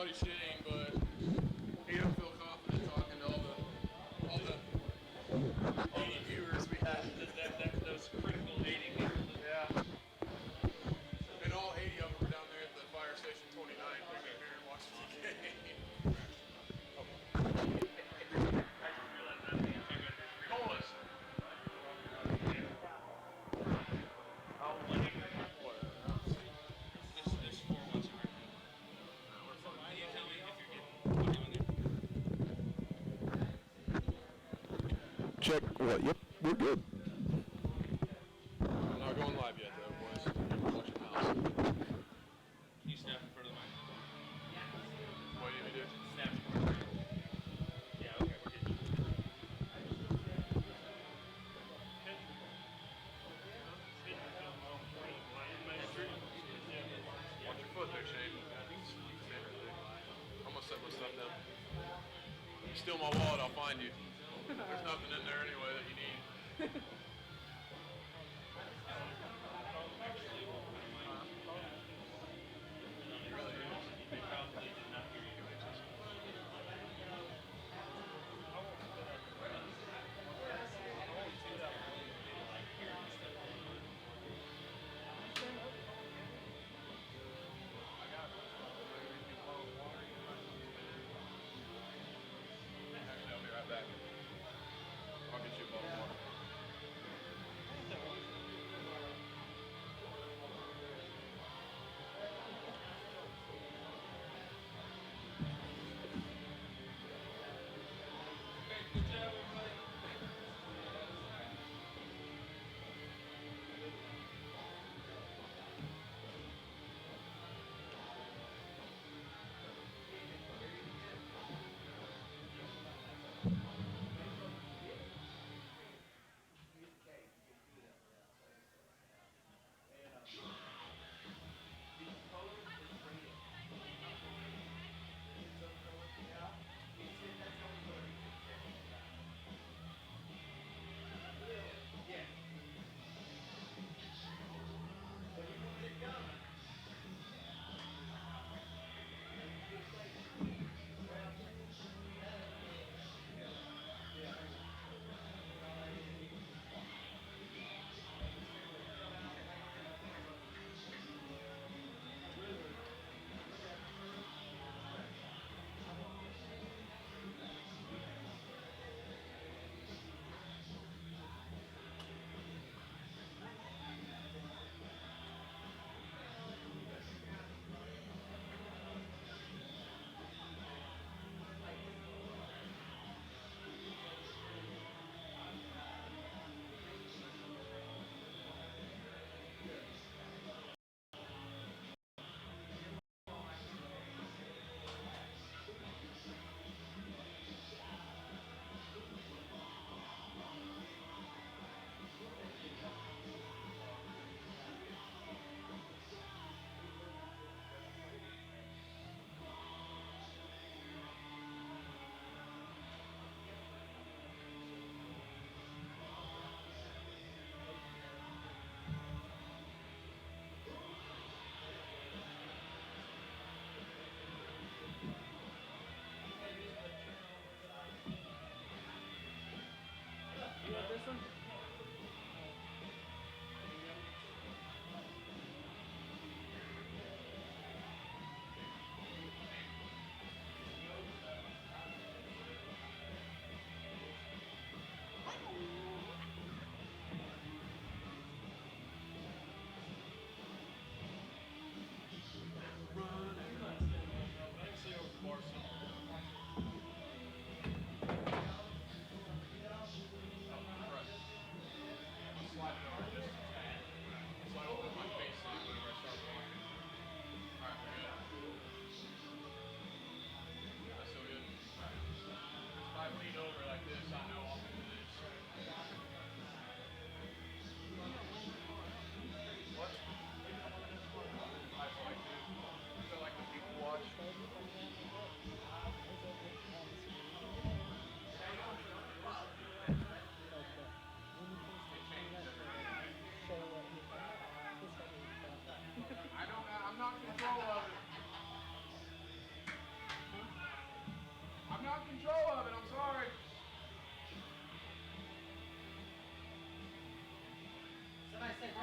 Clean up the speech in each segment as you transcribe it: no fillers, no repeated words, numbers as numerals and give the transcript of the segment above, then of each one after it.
body shitting, but he don't feel confident talking to all the viewers we have. Those critical 80 people. Yeah. And all 80 of them were down there at the fire station 29 drinking beer and watching the game. Colas. This 4 months ago. Can you tell me if you're getting audio in there? Check. What? Yep, we're good. I'm not going live yet, though, boys. Watch your mouse. Can you snap in front of the mic? What do you need me to do? Snap in front of the mic. Yeah, okay, we're good. Watch your foot there, Shane. I'm gonna set my stuff down. You steal my wallet, I'll find you. There's nothing in there anyway that you need. It really is. They probably did not hear you. Actually, I'll be right back. I'll get you a bottle of water.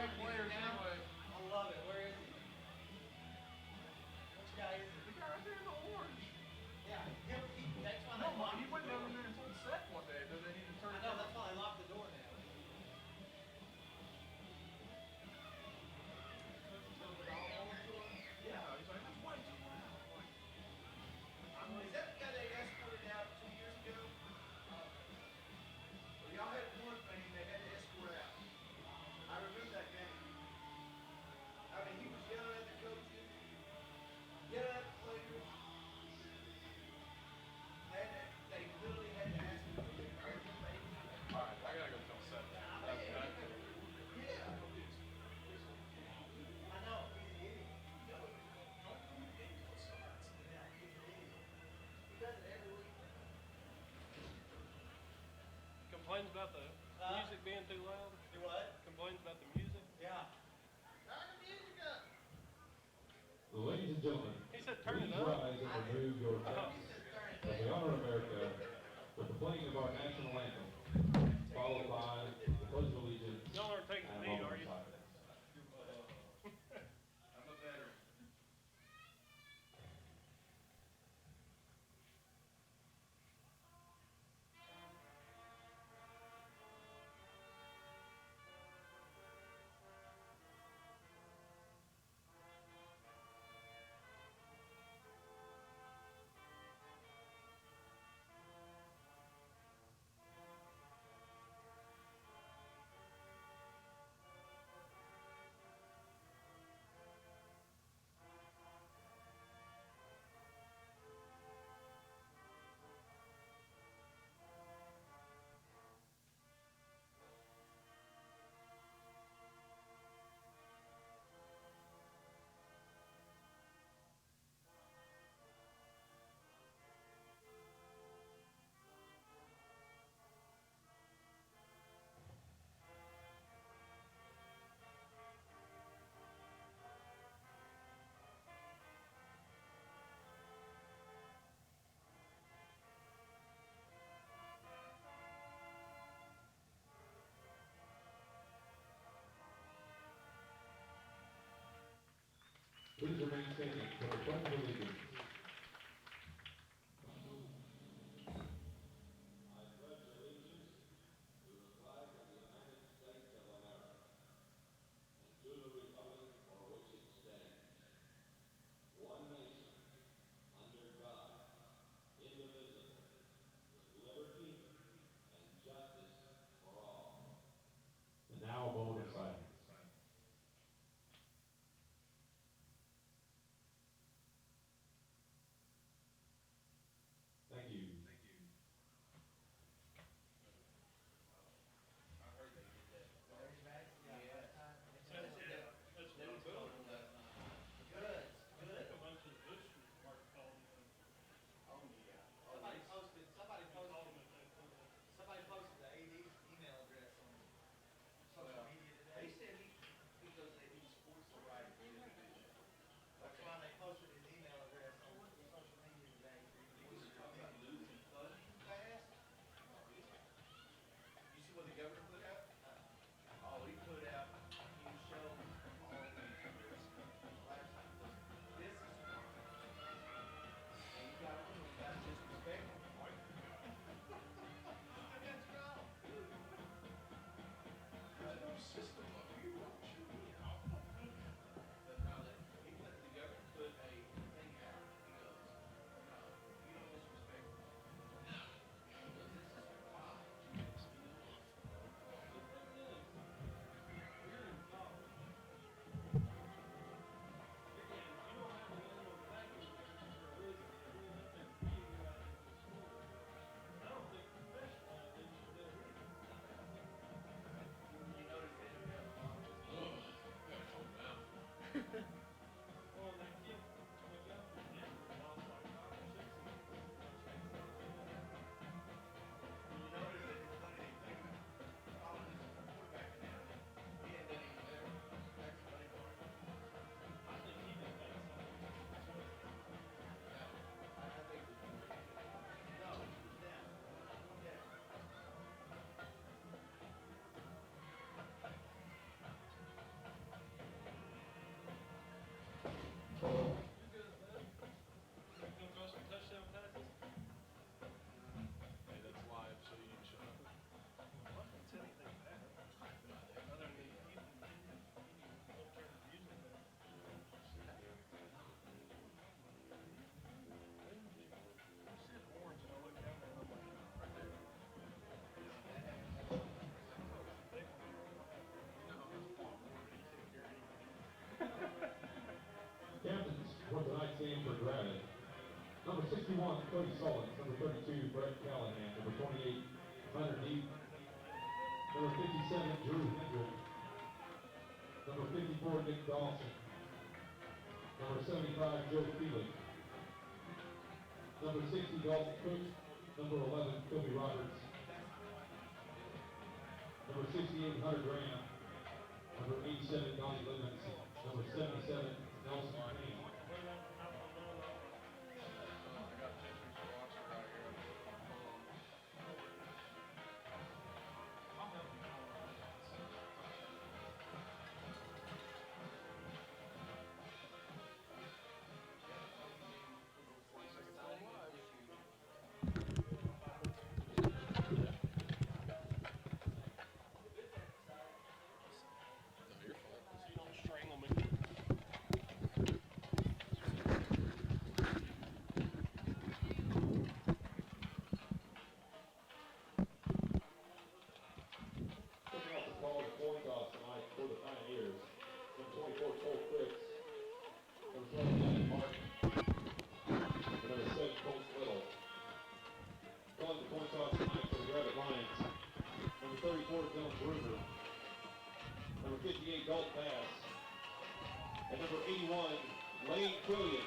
great players anyway. I love it. Where is he? Which guy is it? The guy right there in the orange. Yeah, that's why No, they locked he the went down door. in there and told Seth one day that they need to turn I it know, down. that's why they locked the door now. Yeah, he's like, that's way too loud. I'm like, Is that the guy they escorted out 2 years ago? Well, y'all had one thing they had to escort out. I remember that game. I mean, he was yelling at the coaches, yelling at the players. They literally had to ask him to leave. I remember they all right, I gotta go tell Seth that. Yeah. I know, he's an idiot. He does it every week. Complains about the music being too loud. Do what? Complains about the music. Yeah. Turn the music up. Well, ladies and gentlemen, He said turn it please up. rise and remove your caps as we honor America with the playing of our national anthem, followed by the Pledge of Allegiance Y'all aren't taking and the a knee, moment are of you? silence. I'm a veteran. Please remain standing for the Pledge of Allegiance. And now a moment of silence. Gravette. Number 61, Cody Sullins. Number 32, Brett Callahan. Number 28, Hunter Deep. Number 57, Drew Hendrick. Number 54, Nick Dawson. Number 75, Joe Felix. Number 60, Dalton Cook. Number 11, Kobe Roberts. Number 68, Hunter Graham. Number 87, Donnie Lemons. Number 77, Nelson Payne. Number 58, Dalton Bass. And number 81, Lane Quillian.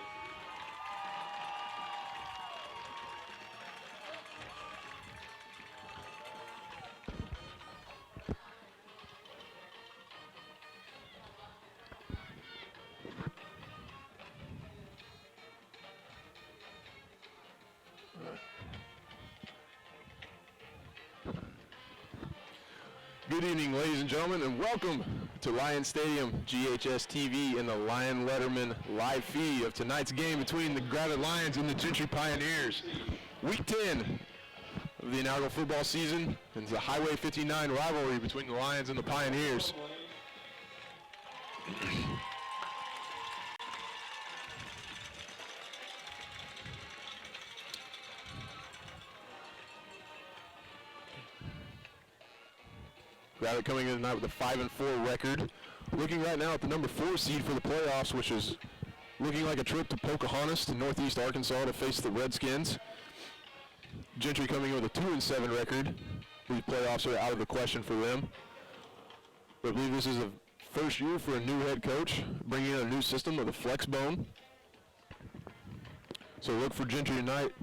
Good evening, ladies and gentlemen, and welcome to Lion Stadium, GHSTV, and the Lion Letterman live feed of tonight's game between the Gravette Lions and the Gentry Pioneers. Week 10 of the inaugural football season, and it's a Highway 59 rivalry between the Lions and the Pioneers. Gravette coming in tonight with a 5-4 record. Looking right now at the number 4 seed for the playoffs, which is looking like a trip to Pocahontas to northeast Arkansas to face the Redskins. Gentry coming in with a 2-7 record. These playoffs are out of the question for them. But I believe this is the first year for a new head coach, bringing in a new system with a flex bone. So look for Gentry tonight.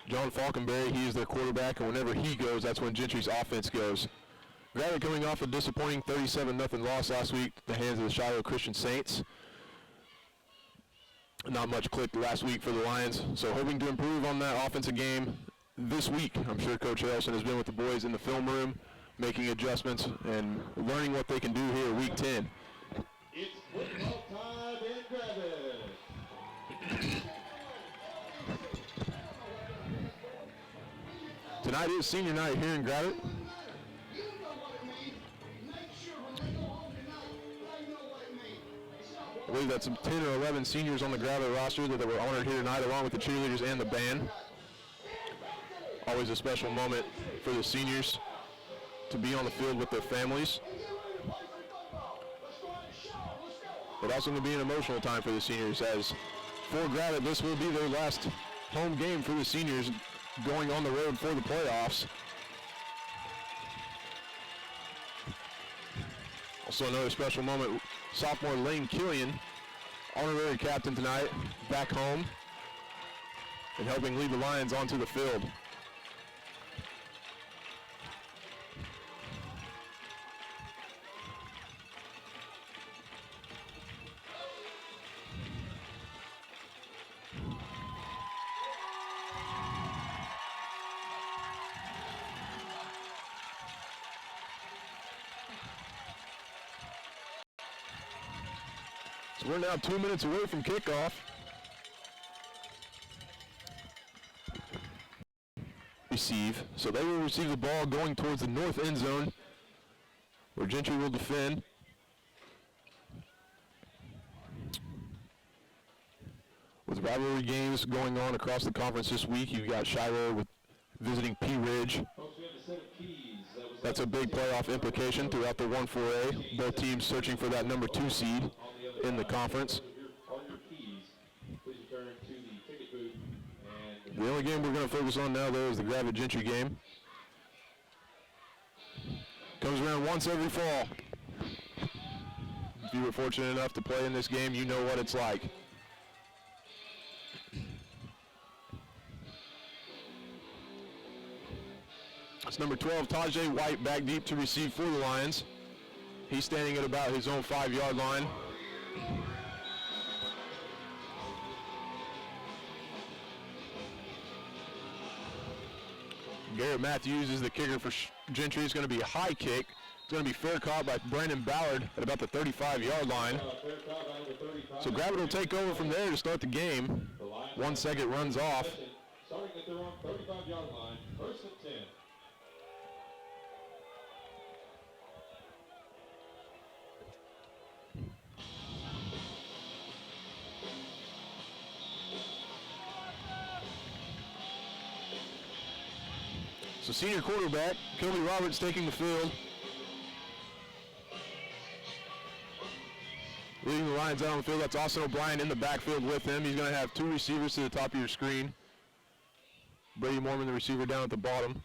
John Falkenberry, he is their quarterback, and whenever he goes, that's when Gentry's offense goes. Gravette coming off a disappointing 37-0 loss last week at the hands of the Shiloh Christian Saints. Not much clicked last week for the Lions, so hoping to improve on that offensive game this week. I'm sure Coach Harrelson has been with the boys in the film room, making adjustments and learning what they can do here week 10. It's football time in Gravette. Tonight is senior night here in Gravette. I believe that's some 10 or 11 seniors on the Gravette roster that were honored here tonight, along with the cheerleaders and the band. Always a special moment for the seniors to be on the field with their families. But also going to be an emotional time for the seniors, as for Gravette, this will be their last home game for the seniors going on the road for the playoffs. Also another special moment, sophomore Lane Killian, honorary captain tonight, back home and helping lead the Lions onto the field. We're now 2 minutes away from kickoff. Receive. So they will receive the ball going towards the north end zone, where Gentry will defend. With rivalry games going on across the conference this week, you've got Shiloh with visiting Pea Ridge. That's a big playoff implication throughout the 1-4A. Both teams searching for that number 2 seed in the conference. On your keys, please return to the ticket The only game we're going to focus on now, though, is the Gravette Gentry game. Comes around once every fall. If you were fortunate enough to play in this game, you know what it's like. It's number 12, Tajay White, back deep to receive for the Lions. He's standing at about his own 5-yard line. Garrett Matthews is the kicker for Gentry. It's going to be a high kick. It's going to be fair caught by Brandon Ballard at about the 35-yard line. So Gravette will take over from there to start the game. 1 second runs off. Starting at their own 35-yard line, 1st and 10. So senior quarterback, Kobe Roberts taking the field. Leading the Lions out on the field, that's Austin O'Brien in the backfield with him. He's going to have 2 receivers to the top of your screen. Brady Mormon, the receiver, down at the bottom.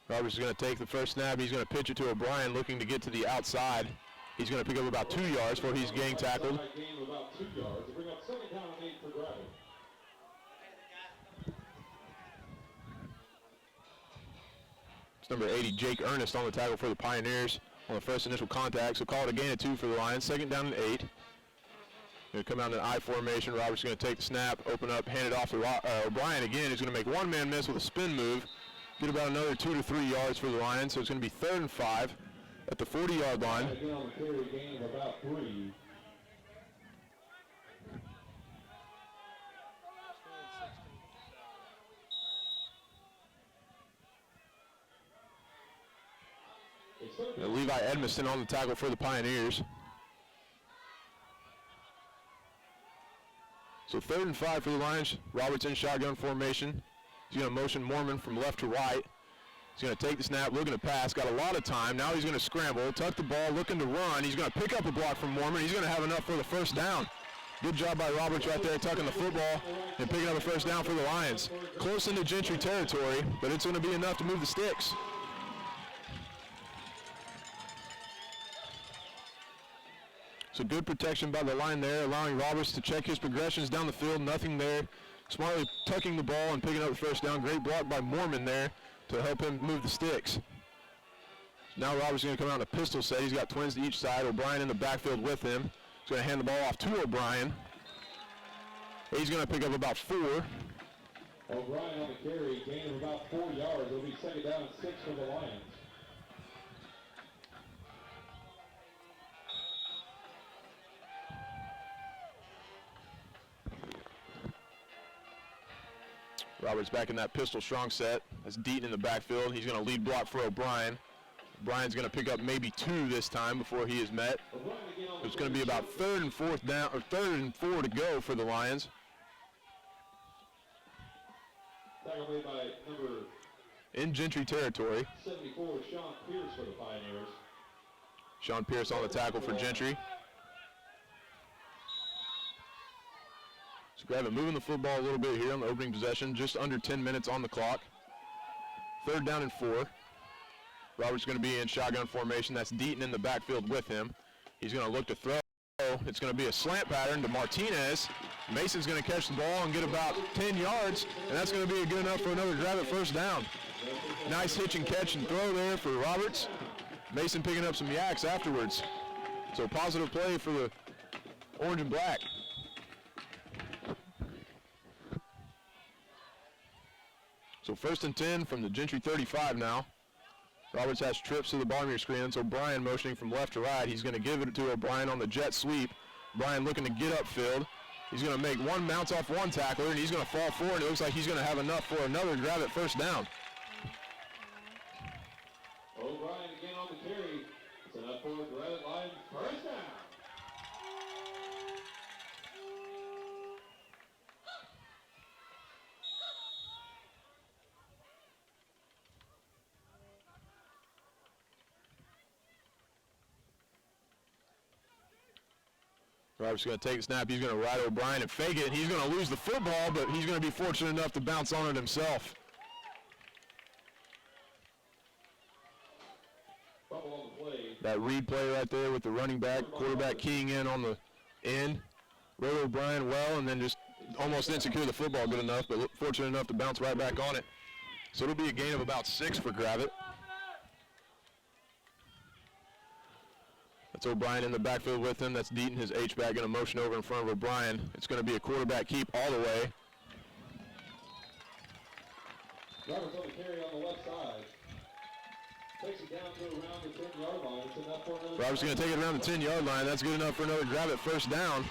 Roberts is going to take the first snap. He's going to pitch it to O'Brien, looking to get to the outside. He's going to pick up about 2 yards before he's gang tackled. Gain of about 2 yards. Bring up 2nd down and 8 for Gravette. It's number 80, Jake Ernest, on the tackle for the Pioneers on the first initial contact. So call it a gain of 2 for the Lions. 2nd down and 8. Going to come out in an I formation. Roberts going to take the snap, open up, hand it off to O'Brien again. He's going to make one man miss with a spin move. Get about another 2 to 3 yards for the Lions. So it's going to be 3rd and 5 at the 40-yard line. Again on the carry, gain of about 3. Levi Edmiston on the tackle for the Pioneers. So 3rd and 5 for the Lions. Roberts in shotgun formation. He's going to motion Mormon from left to right. He's going to take the snap, looking to pass. Got a lot of time. Now he's going to scramble, tuck the ball, looking to run. He's going to pick up a block from Mormon. He's going to have enough for the first down. Good job by Roberts right there, tucking the football and picking up a first down for the Lions. Close into Gentry territory, but it's going to be enough to move the sticks. So good protection by the line there, allowing Roberts to check his progressions down the field. Nothing there. Smartly tucking the ball and picking up the first down. Great block by Mormon there to help him move the sticks. Now Roberts is going to come out in a pistol set. He's got twins to each side. O'Brien in the backfield with him. He's going to hand the ball off to O'Brien. He's going to pick up about 4. O'Brien on the carry, gain of about 4 yards. It'll be 2nd down and 6 for the Lions. Roberts back in that pistol strong set. That's Deaton in the backfield. He's going to lead block for O'Brien. O'Brien's going to pick up maybe 2 this time before he is met. It's going to be about 3rd and 4th down, or 3rd and 4 to go for the Lions. Tackle made by number in Gentry territory. 74, Sean Pierce for the Pioneers. Sean Pierce on the tackle for Gentry. So Gravette moving the football a little bit here on the opening possession. Just under 10 minutes on the clock. 3rd down and 4. Roberts going to be in shotgun formation. That's Deaton in the backfield with him. He's going to look to throw. It's going to be a slant pattern to Martinez. Mason's going to catch the ball and get about 10 yards, and that's going to be good enough for another Gravette first down. Nice hitch and catch and throw there for Roberts. Mason picking up some yaks afterwards. So positive play for the orange and black. So 1st and 10 from the Gentry 35 now. Roberts has trips to the bottom of your screen. That's O'Brien motioning from left to right. He's going to give it to O'Brien on the jet sweep. O'Brien looking to get upfield. He's going to make one bounce off one tackler, and he's going to fall forward. It looks like he's going to have enough for another Gravette first down. O'Brien again on the carry. It's enough for Gravette Lions first down. Roberts going to take the snap. He's going to ride O'Brien and fake it. He's going to lose the football, but he's going to be fortunate enough to bounce on it himself. Fumble on the play. That read play right there with the running back, quarterback keying in on the end. Rode O'Brien well and then just almost didn't secure the football good enough, but fortunate enough to bounce right back on it. So it'll be a gain of about 6 for Gravette. That's O'Brien in the backfield with him. That's Deaton, his H-back, going to motion over in front of O'Brien. It's going to be a quarterback keep all the way. Roberts on the carry on the left side. Takes it down to around the 10-yard line. It's enough for another. Roberts going to take it around the 10-yard line. That's good enough for another Gravette first down.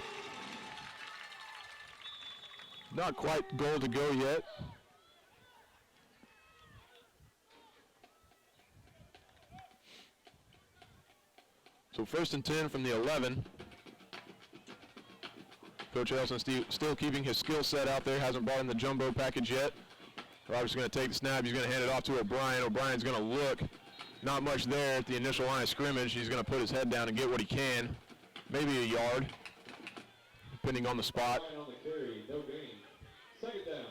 Not quite goal to go yet. So 1st and 10 from the 11. Coach Elson still keeping his skill set out there. Hasn't brought in the jumbo package yet. Roberts is going to take the snap. He's going to hand it off to O'Brien. O'Brien's going to look. Not much there at the initial line of scrimmage. He's going to put his head down and get what he can. Maybe a yard, depending on the spot. On the carry, no gain. Second down.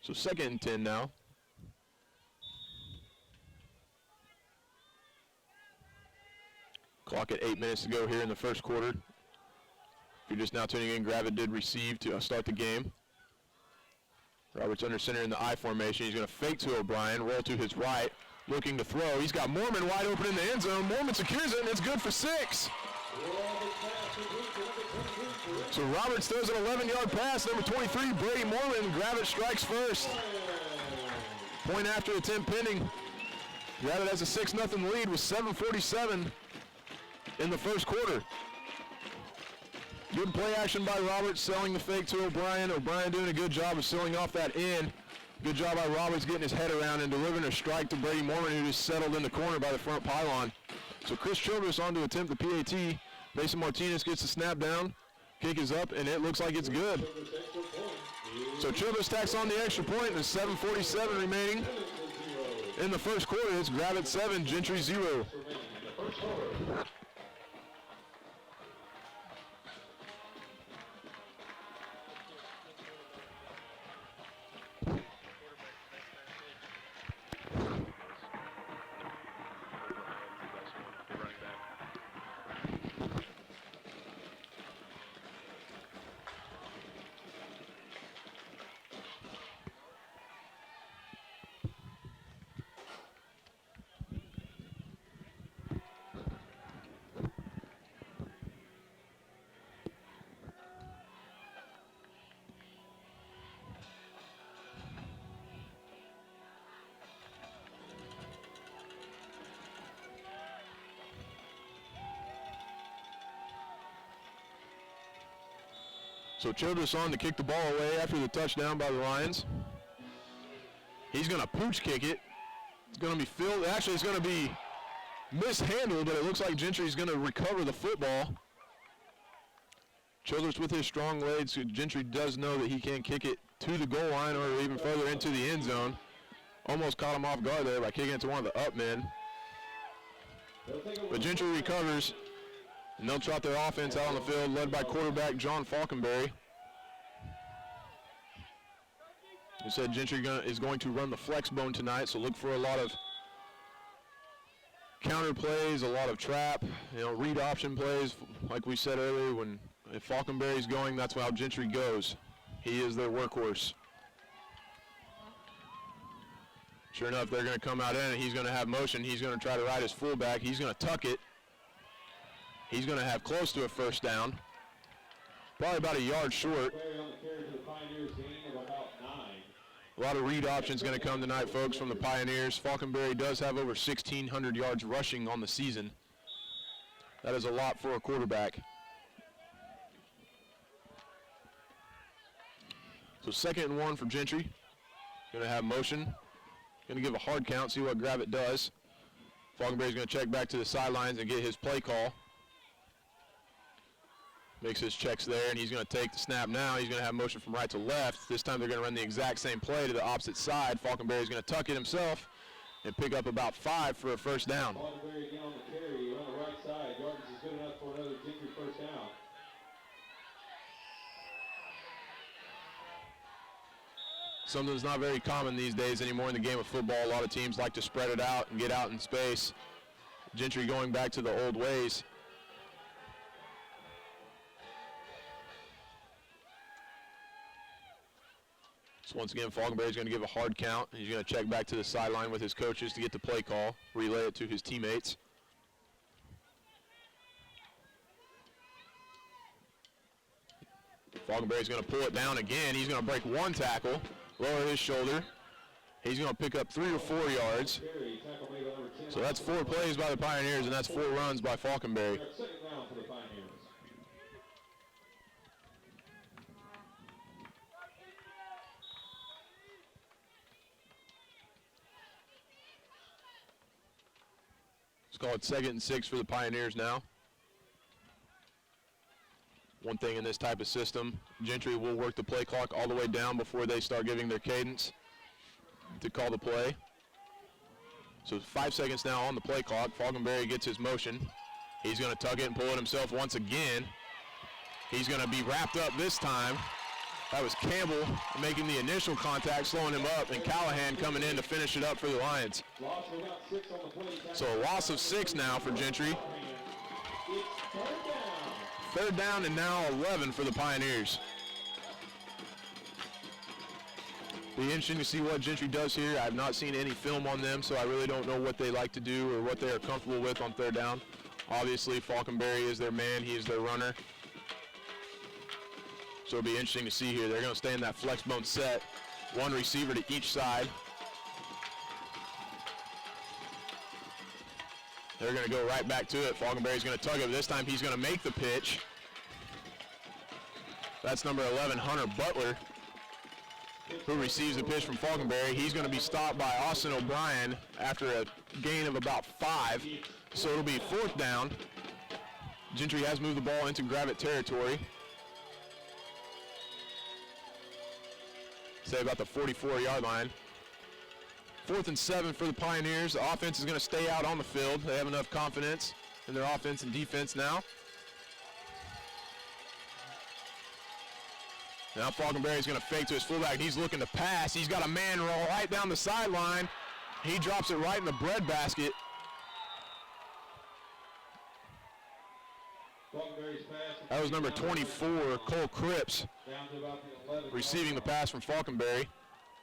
So 2nd and 10 now. Clock at 8 minutes to go here in the first quarter. If you're just now tuning in, Gravette did receive to start the game. Roberts under center in the I formation. He's going to fake to O'Brien, roll to his right, looking to throw. He's got Mormon wide open in the end zone. Mormon secures it, and it's good for 6. So Roberts throws an 11-yard pass, number 23, Brady Mormon. Gravette strikes first. Point after attempt pending. Gravette has a 6-0 lead with 7:47 in the first quarter. Good play action by Roberts, selling the fake to O'Brien. O'Brien doing a good job of sealing off that end. Good job by Roberts getting his head around and delivering a strike to Brady Mormon, who just settled in the corner by the front pylon. So Chris Childress on to attempt the PAT. Mason Martinez gets the snap down. Kick is up, and it looks like it's good. So Childress tacks on the extra point, and 7:47 remaining in the first quarter. It's Gravette 7, Gentry 0. So Childress on to kick the ball away after the touchdown by the Lions. He's going to pooch kick it. It's going to be filled. Actually, it's going to be mishandled, but it looks like Gentry's going to recover the football. Childress with his strong legs. Gentry does know that he can't kick it to the goal line or even further into the end zone. Almost caught him off guard there by kicking it to one of the up men. But Gentry recovers. And they'll trot their offense out on the field, led by quarterback John Falkenberry. We said Gentry is going to run the flex bone tonight, so look for a lot of counter plays, a lot of trap, read option plays. Like we said earlier, if Falkenberry's going, that's how Gentry goes. He is their workhorse. Sure enough, they're going to come out in, and he's going to have motion. He's going to try to ride his fullback. He's going to tuck it. He's going to have close to a first down. Probably about a yard short. A lot of read options going to come tonight, folks, from the Pioneers. Falkenberry does have over 1,600 yards rushing on the season. That is a lot for a quarterback. So 2nd and 1 for Gentry. Going to have motion. Going to give a hard count, see what Gravette does. Falkenberry's going to check back to the sidelines and get his play call. Makes his checks there, and he's going to take the snap now. He's going to have motion from right to left. This time they're going to run the exact same play to the opposite side. Falkenberry's going to tuck it himself and pick up about 5 for a first down. Falkenberry again on the carry on the right side. Yardage is good enough for another Gentry first down. Something that's not very common these days anymore in the game of football. A lot of teams like to spread it out and get out in space. Gentry going back to the old ways. So once again, Falkenberry's going to give a hard count. He's going to check back to the sideline with his coaches to get the play call, relay it to his teammates. Falkenberry's going to pull it down again. He's going to break one tackle, lower his shoulder. He's going to pick up 3 or 4 yards. So that's 4 plays by the Pioneers, and that's 4 runs by Falkenberry. Second down for the Pioneers. Let's call it 2nd and 6 for the Pioneers now. One thing in this type of system, Gentry will work the play clock all the way down before they start giving their cadence to call the play. So 5 seconds now on the play clock. Falkenberry gets his motion. He's going to tuck it and pull it himself once again. He's going to be wrapped up this time. That was Campbell making the initial contact, slowing him up, and Callahan coming in to finish it up for the Lions. So a loss of 6 now for Gentry. Third down and now 11 for the Pioneers. Be interesting to see what Gentry does here. I have not seen any film on them, so I really don't know what they like to do or what they are comfortable with on third down. Obviously, Falkenberry is their man. He is their runner. So it'll be interesting to see here. They're going to stay in that flex bone set. 1 receiver to each side. They're going to go right back to it. Falkenberry's going to tug it. This time he's going to make the pitch. That's number 11, Hunter Butler, who receives the pitch from Falkenberry. He's going to be stopped by Austin O'Brien after a gain of about 5. So it'll be 4th down. Gentry has moved the ball into Gravette territory. Say about the 44-yard line. 4th and 7 for the Pioneers. The offense is going to stay out on the field. They have enough confidence in their offense and defense now. Now Falkenberry's going to fake to his fullback. He's looking to pass. He's got a man roll right down the sideline. He drops it right in the breadbasket. That was number 24, Cole Cripps, receiving the pass from Falkenberry.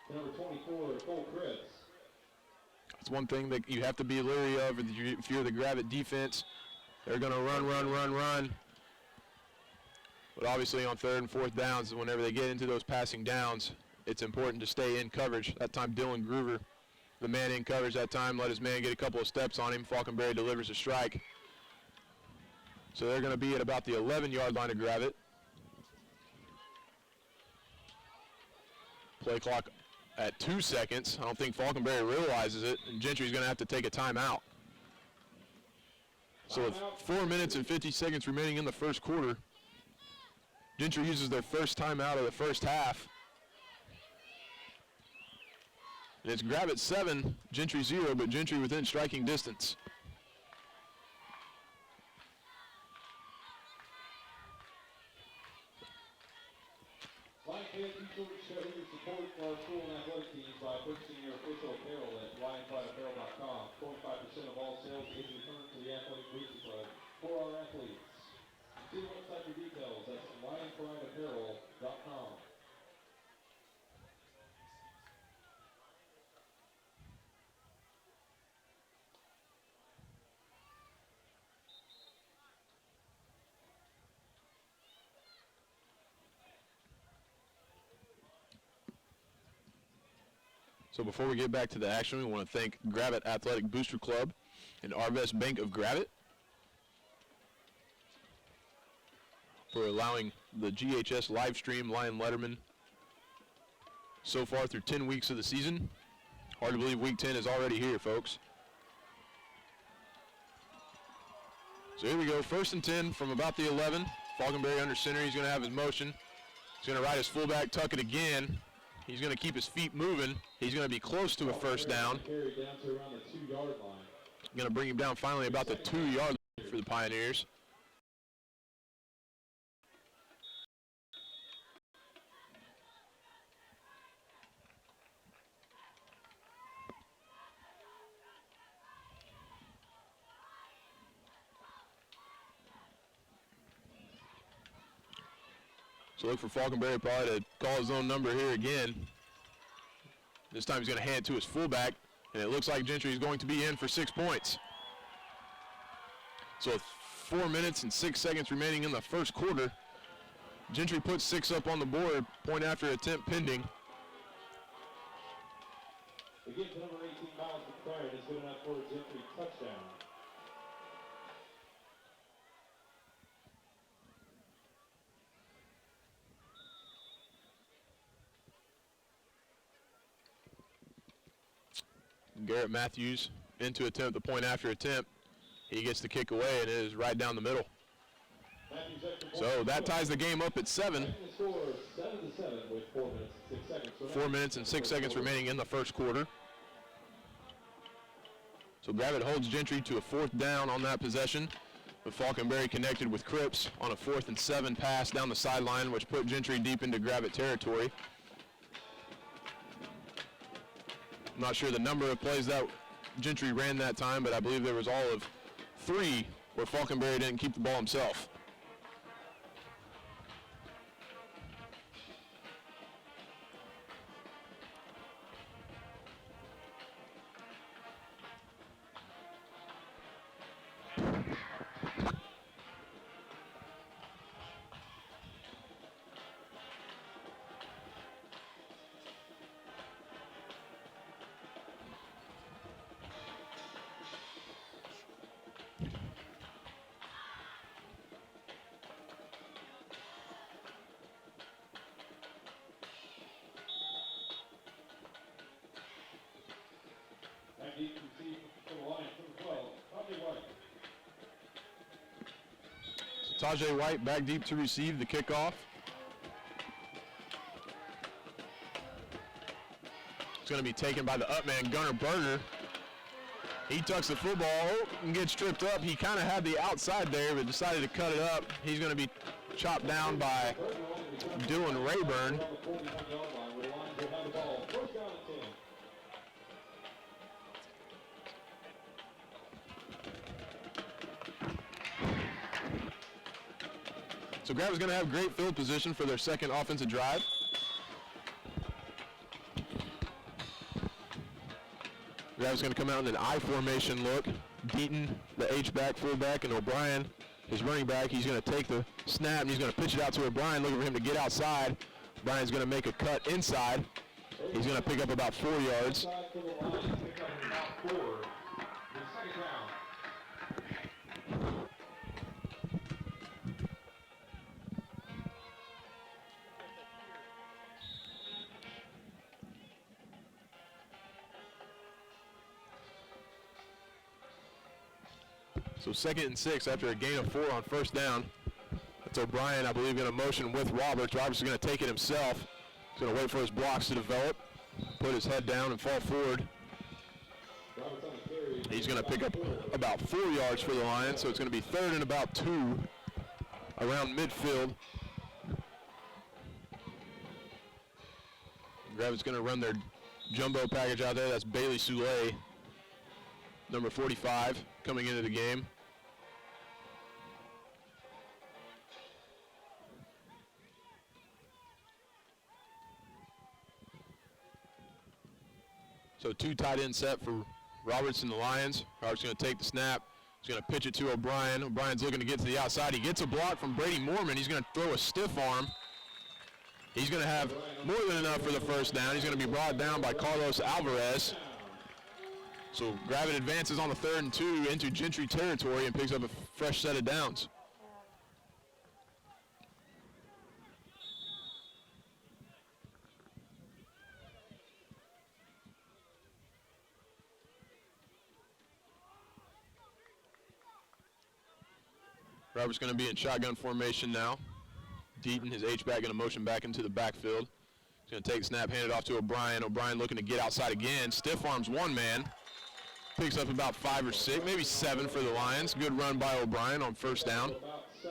Number 24, Cole Cripps. That's one thing that you have to be leery of if you're the Gravette defense. They're going to run. But obviously on 3rd and 4th downs, whenever they get into those passing downs, it's important to stay in coverage. That time Dylan Groover, the man in coverage that time, let his man get a couple of steps on him. Falkenberry delivers a strike. So they're going to be at about the 11-yard line of Gravette. Play clock at 2 seconds. I don't think Falkenberry realizes it, and Gentry's going to have to take a timeout. So with 4 minutes and 50 seconds remaining in the first quarter, Gentry uses their first timeout of the first half. And it's Gravette 7, Gentry 0, but Gentry within striking distance. Lion fans, be sure to show your support for our school and athletic teams by purchasing your official apparel at lionprideapparel.com. 25% of all sales is returned to the Athletic Weekly Club for our athletes. See the website for details. That's lionprideapparel.com. So before we get back to the action, we want to thank Gravette Athletic Booster Club and Arvest Bank of Gravette for allowing the GHS live stream Lion Letterman so far through 10 weeks of the season. Hard to believe week 10 is already here, folks. So here we go, 1st and 10 from about the 11. Falkenberry under center. He's going to have his motion. He's going to ride his fullback, tuck it again. He's going to keep his feet moving. He's going to be close to a 1st down. Carry down to around the 2-yard line. Going to bring him down finally about the 2-yard line for the Pioneers. So look for Falconberry probably to call his own number here again. This time he's going to hand it to his fullback, and it looks like Gentry is going to be in for 6 points. So 4 minutes and 6 seconds remaining in the first quarter. Gentry puts 6 up on the board, point after attempt pending. Again, number 18, Miles McLaren is good enough for a Gentry touchdown. Garrett Matthews in to attempt the point after attempt. He gets the kick away, and it is right down the middle. So that ties the game up at 7. 7-7 with 4 minutes and 6 seconds. 4 minutes and 6 seconds remaining in the first quarter. So Gravette holds Gentry to a 4th down on that possession. But Falconberry connected with Cripps on a 4th and 7 pass down the sideline, which put Gentry deep into Gravette territory. I'm not sure the number of plays that Gentry ran that time, but I believe there was all of 3 where Falconberry didn't keep the ball himself. Tajay White back deep to receive the kickoff. It's going to be taken by the up man, Gunnar Berger. He tucks the football and gets tripped up. He kind of had the outside there, but decided to cut it up. He's going to be chopped down by Dylan Rayburn. So Gravette's going to have great field position for their second offensive drive. Gravette's going to come out in an I formation look. Deaton, the H-back, fullback, and O'Brien, his running back. He's going to take the snap, and he's going to pitch it out to O'Brien, looking for him to get outside. O'Brien's going to make a cut inside. He's going to pick up about 4 yards. So 2nd and 6 after a gain of 4 on first down. That's O'Brien, I believe, going to motion with Roberts. Roberts is going to take it himself. He's going to wait for his blocks to develop, put his head down and fall forward. He's going to pick up about 4 yards for the Lions, so it's going to be 3rd and about 2 around midfield. Gravette's going to run their jumbo package out there. That's Bailey Soule, number 45, coming into the game. So 2 tight end set for Roberts and the Lions. Roberts going to take the snap. He's going to pitch it to O'Brien. O'Brien's looking to get to the outside. He gets a block from Brady Moorman. He's going to throw a stiff arm. He's going to have more than enough for the first down. He's going to be brought down by Carlos Alvarez. So Gravette advances on the 3rd and 2 into Gentry territory and picks up a fresh set of downs. Robert's going to be in shotgun formation now. Deaton, his H-back, going to motion back into the backfield. He's going to take the snap, hand it off to O'Brien. O'Brien looking to get outside again. Stiff arms one man. Picks up about 5 or 6, maybe 7 for the Lions. Good run by O'Brien on first down. I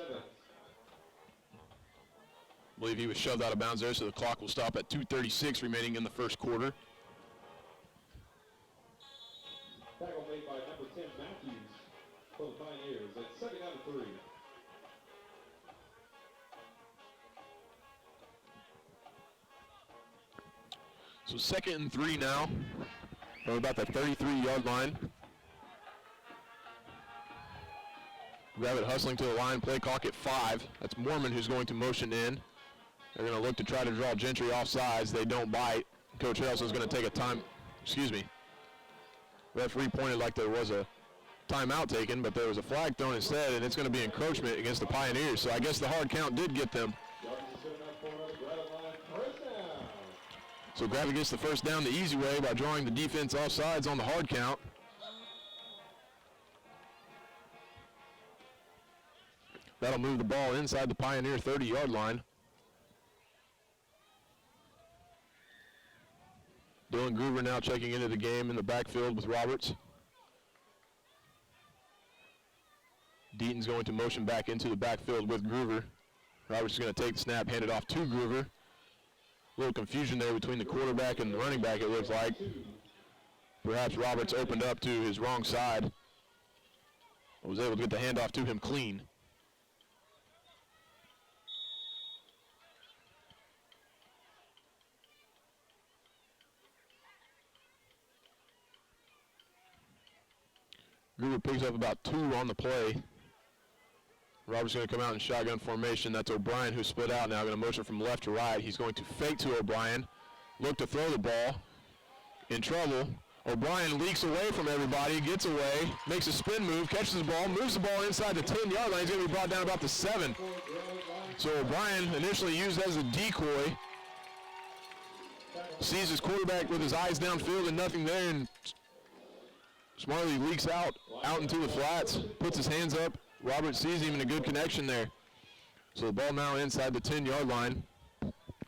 believe he was shoved out of bounds there, so the clock will stop at 2:36 remaining in the first quarter. Tackle made by number 10, Matthews, for the Pioneers. It's 2nd down and 3. So 2nd and 3 now from about the 33-yard line. Gravette hustling to the line, play clock at 5. That's Mormon who's going to motion in. They're going to look to try to draw Gentry off sides. They don't bite. Coach Harrelson's going to take a time, referee pointed like there was a timeout taken, but there was a flag thrown instead, and it's going to be encroachment against the Pioneers. So I guess the hard count did get them. So Gravette gets the first down the easy way by drawing the defense off sides on the hard count. That'll move the ball inside the Pioneer 30-yard line. Dylan Groover now checking into the game in the backfield with Roberts. Deaton's going to motion back into the backfield with Groover. Roberts is going to take the snap, hand it off to Groover. A little confusion there between the quarterback and the running back, it looks like. Perhaps Roberts opened up to his wrong side. Was able to get the handoff to him clean. Groover picks up about 2 on the play. Roberts going to come out in shotgun formation. That's O'Brien who split out now, going to motion from left to right. He's going to fake to O'Brien, look to throw the ball. In trouble. O'Brien leaks away from everybody, gets away, makes a spin move, catches the ball, moves the ball inside the 10-yard line. He's going to be brought down about the 7. So O'Brien, initially used as a decoy, sees his quarterback with his eyes downfield and nothing there, and smartly leaks out into the flats, puts his hands up. Roberts sees him in a good connection there. So the ball now inside the 10-yard line.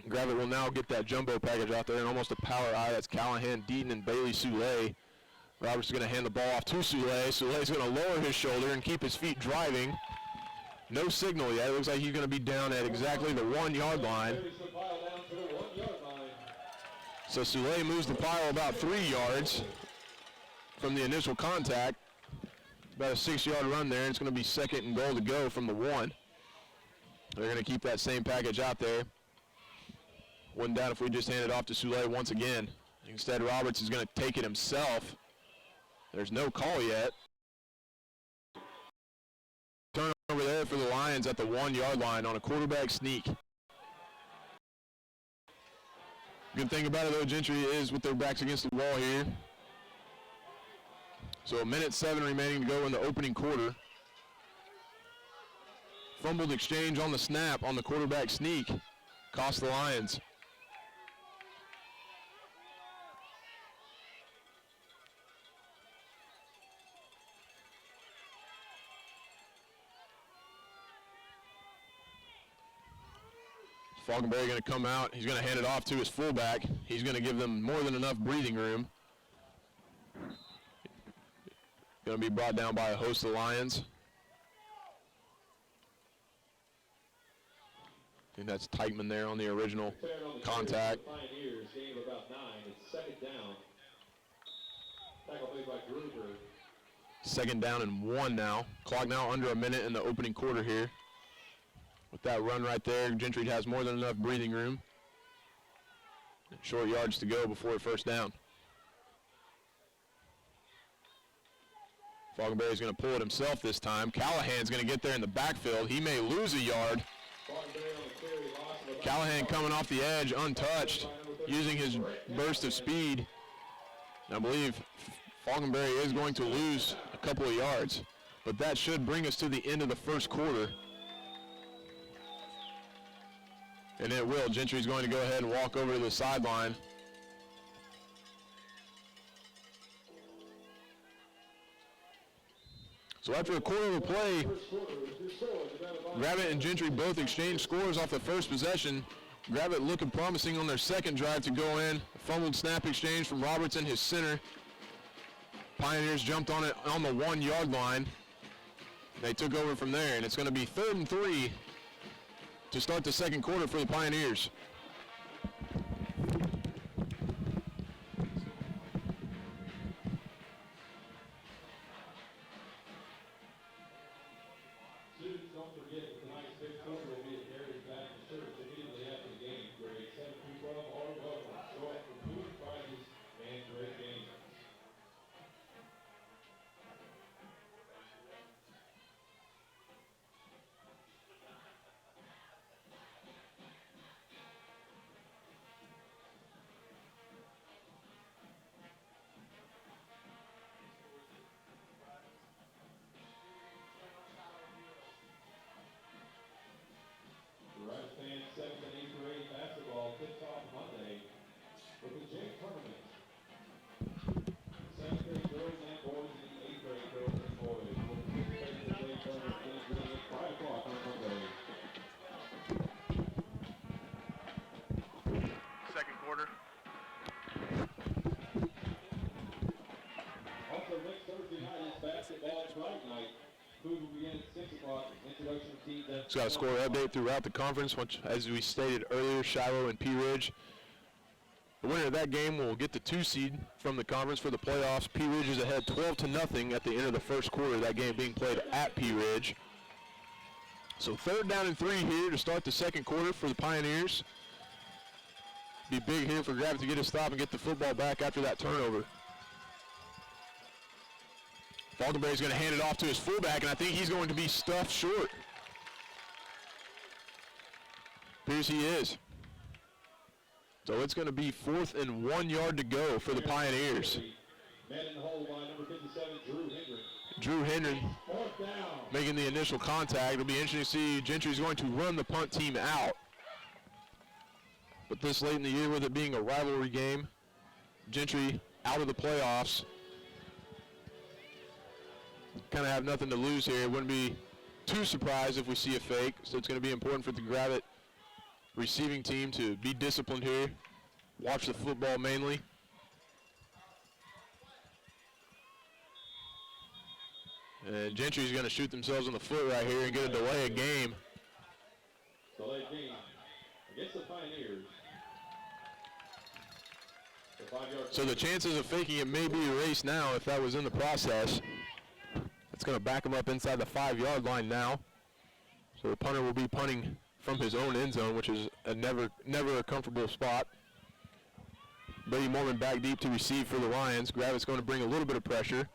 Gravette will now get that jumbo package out there and almost a power eye. That's Callahan, Deaton, and Bailey Soule. Roberts is going to hand the ball off to Soule. Soule's going to lower his shoulder and keep his feet driving. No signal yet. It looks like he's going to be down at exactly the 1-yard line. So Soule moves the pile about 3 yards from the initial contact. About a 6-yard run there. It's going to be 2nd and goal to go from the 1. They're going to keep that same package out there. Wouldn't doubt if we just hand it off to Soule once again. Instead, Roberts is going to take it himself. There's no call yet. Turnover there for the Lions at the 1-yard line on a quarterback sneak. Good thing about it, though, Gentry is with their backs against the wall here. So 1:07 remaining to go in the opening quarter. Fumbled exchange on the snap on the quarterback sneak. Cost the Lions. Falkenberry going to come out. He's going to hand it off to his fullback. He's going to give them more than enough breathing room. Going to be brought down by a host of Lions. I think that's Teichman there on the original contact. Pioneers gain of about 9. It's 2nd down. Tackle made by Groover. 2nd down and 1 now. Clock now under a minute in the opening quarter here. With that run right there, Gentry has more than enough breathing room. Short yards to go before first down. Falkenberry's going to pull it himself this time. Callahan's going to get there in the backfield. He may lose a yard. Callahan coming off the edge untouched, using his burst of speed. I believe Falkenberry is going to lose a couple of yards, but that should bring us to the end of the first quarter. And it will. Gentry's going to go ahead and walk over to the sideline. So after a quarter of the play, Gravette and Gentry both exchanged scores off the first possession. Gravette looking promising on their second drive to go in. A fumbled snap exchange from Roberts in his center. Pioneers jumped on it on the 1-yard line. They took over from there, and it's going to be 3rd and 3 to start the second quarter for the Pioneers. Students, don't forget that tonight's big picture will be at Gary's back in church immediately after the game. Grades 7 through 12 are welcome. Show up for food, It's got a score update throughout the conference, which, as we stated earlier, Shiloh and Pea Ridge. The winner of that game will get the 2 seed from the conference for the playoffs. Pea Ridge is ahead 12-0 at the end of the first quarter, that game being played at Pea Ridge. So 3rd down and 3 here to start the second quarter for the Pioneers. Be big here for Gravette to get a stop and get the football back after that turnover. Falkenberry's going to hand it off to his fullback, and I think he's going to be stuffed short. Appears he is. So it's going to be 4th and 1 yard to go for the Pioneers. Man in the hole by number 57, Drew Hendren Fourth down. making the initial contact. It'll be interesting to see. Gentry's going to run the punt team out. But this late in the year, with it being a rivalry game, Gentry out of the playoffs. Kind of have nothing to lose here. Wouldn't be too surprised if we see a fake. So it's going to be important for the Gravette receiving team to be disciplined here. Watch the football mainly. And Gentry's going to shoot themselves in the foot right here and get a delay of game. Delay game against the Pioneers. So the chances of faking it may be erased now if that was in the process. It's going to back him up inside the 5 yard line now. So the punter will be punting from his own end zone, which is a never a comfortable spot. Brady Mormon back deep to receive for the Lions. Gravette's going to bring a little bit of pressure.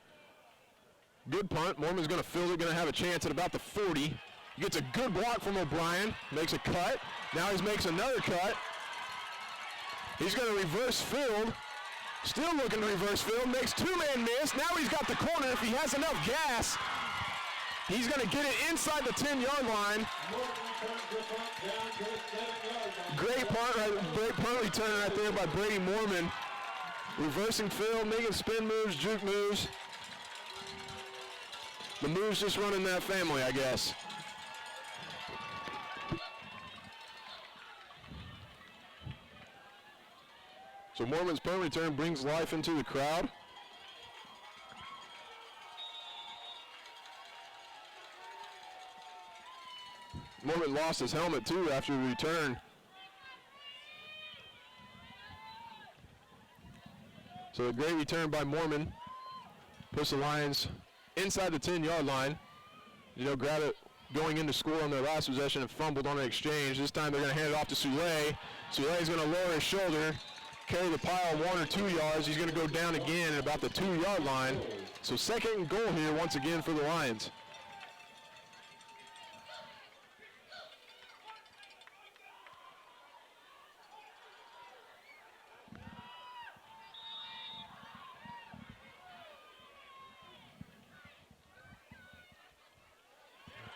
Good punt. Mormon's going to field it, going to have a chance at about the 40. He gets a good block from O'Brien, makes a cut. Now he makes another cut. He's going to reverse field. Still looking to reverse field, makes 2-man miss. Now he's got the corner. If he has enough gas, he's going to get it inside the 10 yard line. Great punt return right there by Brady Mormon. Reversing field, making spin moves, juke moves. The moves just running that family, I guess. So Mormon's punt return brings life into the crowd. Mormon lost his helmet too after the return. So a great return by Mormon. Puts the Lions inside the 10 yard line. You know, Gravette going in to score on their last possession and fumbled on an exchange. This time they're going to hand it off to Soule. Soule's going to lower his shoulder, carry the pile 1 or 2 yards. He's going to go down again at about the 2 yard line. So 2nd and goal here once again for the Lions.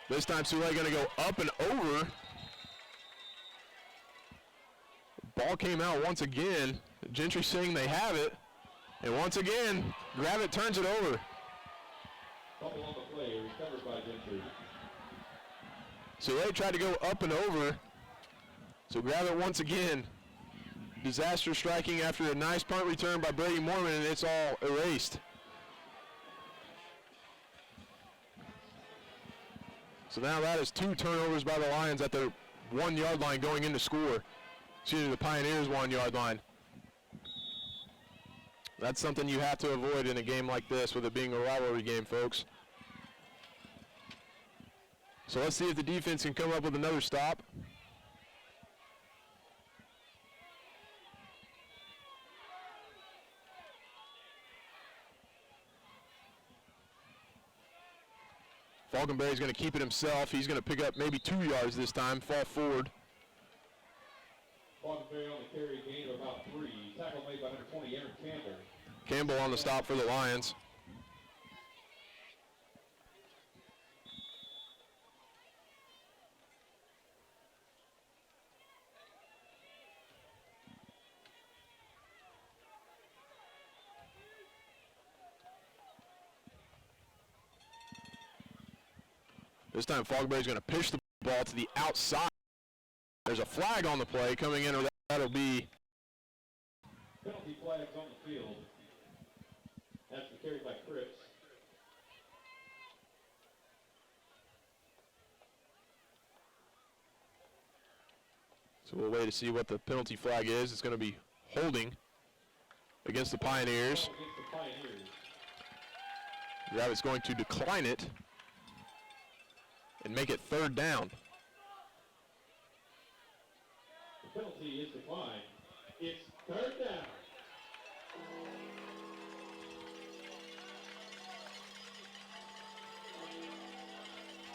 This time Soule going to go up and over. Ball came out once again. Gentry saying they have it. And once again, Gravette turns it over. Fumble on the play, recovered by Gentry. Soule tried to go up and over. So Gravette once again. Disaster striking after a nice punt return by Brady Mormon, and it's all erased. So now that is 2 turnovers by the Lions at their 1 yard line going into score. Excuse me, the Pioneers 1 yard line. That's something you have to avoid in a game like this with it being a rivalry game, folks. So let's see if the defense can come up with another stop. Falkenberry's going to keep it himself. He's going to pick up maybe 2 yards this time, fall forward. Falkenberry on the carry, gain of about 3. Tackle made by number 20, Aaron Campbell. Campbell on the stop for the Lions. This time Falkenberry's going to pitch the ball to the outside. There's a flag on the play coming in, or that'll be penalty flags on the field. That's carried by Cripps. So we'll wait to see what the penalty flag is. It's going to be holding against the Pioneers. Against the Pioneers. Gravette's going to decline it and make it 3rd down. The penalty is declined. It's 3rd down.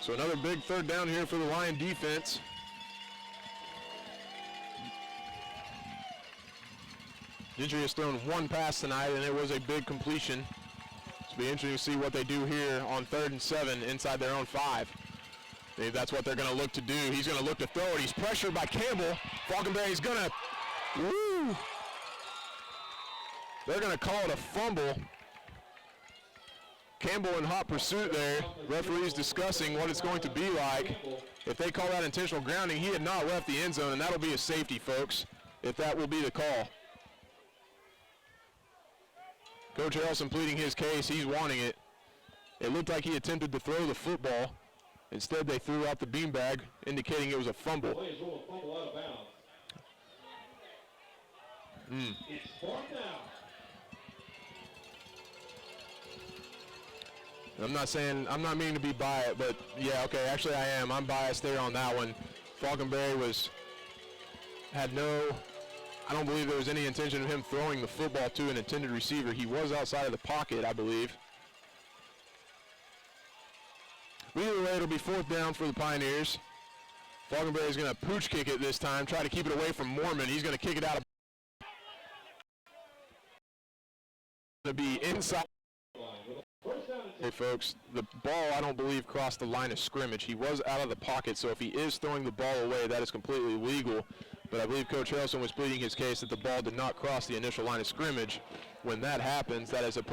So another big 3rd down here for the Lion defense. Gentry has thrown 1 pass tonight, and it was a big completion. It'll be interesting to see what they do here on 3rd and 7 inside their own 5. Maybe that's what they're going to look to do. He's going to look to throw it. He's pressured by Campbell. Falconberry's going to, woo! They're going to call it a fumble. Campbell in hot pursuit there. Referees discussing what it's going to be like. If they call that intentional grounding, he had not left the end zone, and that'll be a safety, folks, if that will be the call. Coach Harrelson pleading his case. He's wanting it. It looked like he attempted to throw the football. Instead, they threw out the beanbag, indicating it was a fumble. Players roll a fumble out of bounds. It's 4th down. I'm not meaning to be biased, but yeah, okay, actually I am. I'm biased there on that one. Falconberry I don't believe there was any intention of him throwing the football to an intended receiver. He was outside of the pocket, I believe. Either way, it'll be 4th down for the Pioneers. Falconberry's going to pooch kick it this time, try to keep it away from Mormon. He's going to kick it out of. Going to be inside. Hey folks, the ball I don't believe crossed the line of scrimmage. He was out of the pocket, so if he is throwing the ball away, that is completely legal. But I believe Coach Harrelson was pleading his case that the ball did not cross the initial line of scrimmage. When that happens, that is an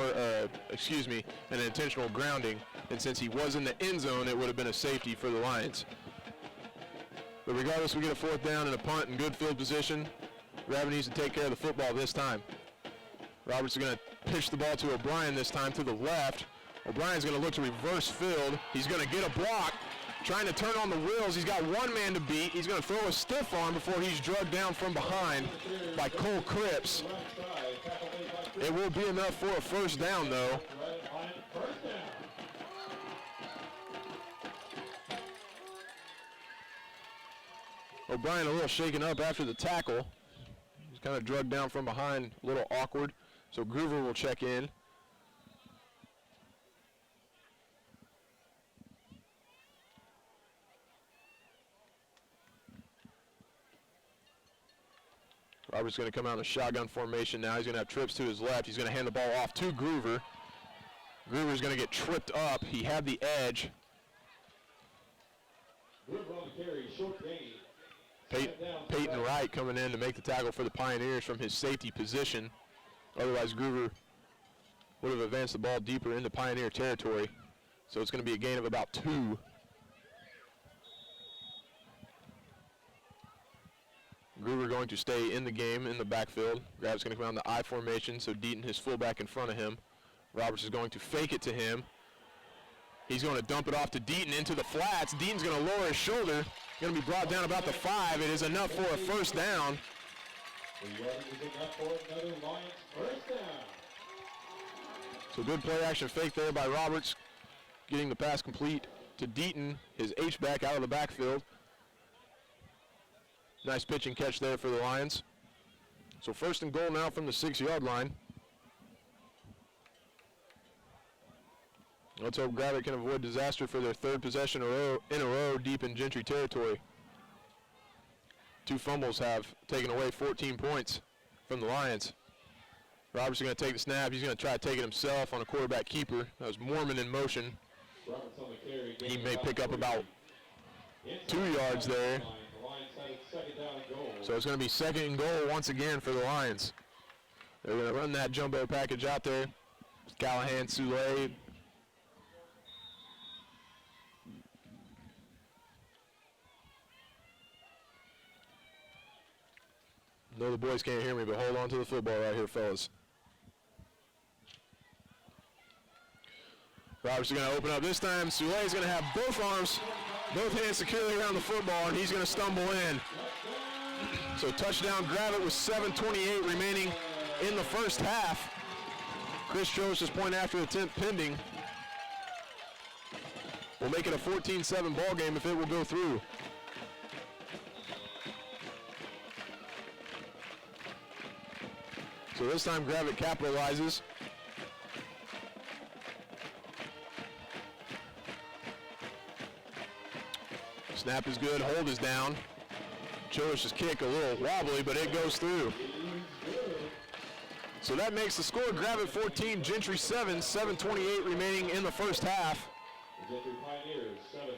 intentional grounding. And since he was in the end zone, it would have been a safety for the Lions. But regardless, we get a 4th down and a punt in good field position. Gravette needs to take care of the football this time. Roberts is going to pitch the ball to O'Brien this time to the left. O'Brien's going to look to reverse field. He's going to get a block, trying to turn on the wheels. He's got 1 man to beat. He's going to throw a stiff arm before he's drugged down from behind by Cole Cripps. It will be enough for a 1st down, though. O'Brien a little shaken up after the tackle. He's kind of drugged down from behind, a little awkward. So Groover will check in. Robert's going to come out in a shotgun formation now. He's going to have trips to his left. He's going to hand the ball off to Groover. Groover's going to get tripped up. He had the edge. Groover on the carry, short gain. Peyton Wright coming in to make the tackle for the Pioneers from his safety position. Otherwise, Groover would have advanced the ball deeper into Pioneer territory. So it's going to be a gain of about 2. Groover going to stay in the game in the backfield. Gravette's going to come out in the I formation, so Deaton, his fullback, in front of him. Roberts is going to fake it to him. He's going to dump it off to Deaton into the flats. Deaton's going to lower his shoulder. Going to be brought down about the 5. It is enough for a 1st down. So good play action fake there by Roberts, getting the pass complete to Deaton, his H-back out of the backfield. Nice pitch and catch there for the Lions. So 1st and goal now from the 6-yard line. Let's hope Gravette can avoid disaster for their 3rd possession in a row deep in Gentry territory. 2 fumbles have taken away 14 points from the Lions. Roberts is going to take the snap. He's going to try to take it himself on a quarterback keeper. That was Mormon in motion. He may pick up about 2 yards there. So it's going to be 2nd and goal once again for the Lions. They're going to run that jumbo package out there. Callahan, Soule. I know the boys can't hear me, but hold on to the football right here, fellas. Roberts is going to open up this time. Soule is going to have both hands securely around the football, and he's going to stumble in. So touchdown Gravette with 7:28 remaining in the first half. Chris Cho's point after attempt pending. Will make it a 14-7 ball game if it will go through. So this time Gravette capitalizes. Snap is good, hold is down. Chilish's kick a little wobbly, but it goes through. So that makes the score Gravette 14, Gentry 7, 7:28 remaining in the first half. Gentry Pioneers 7.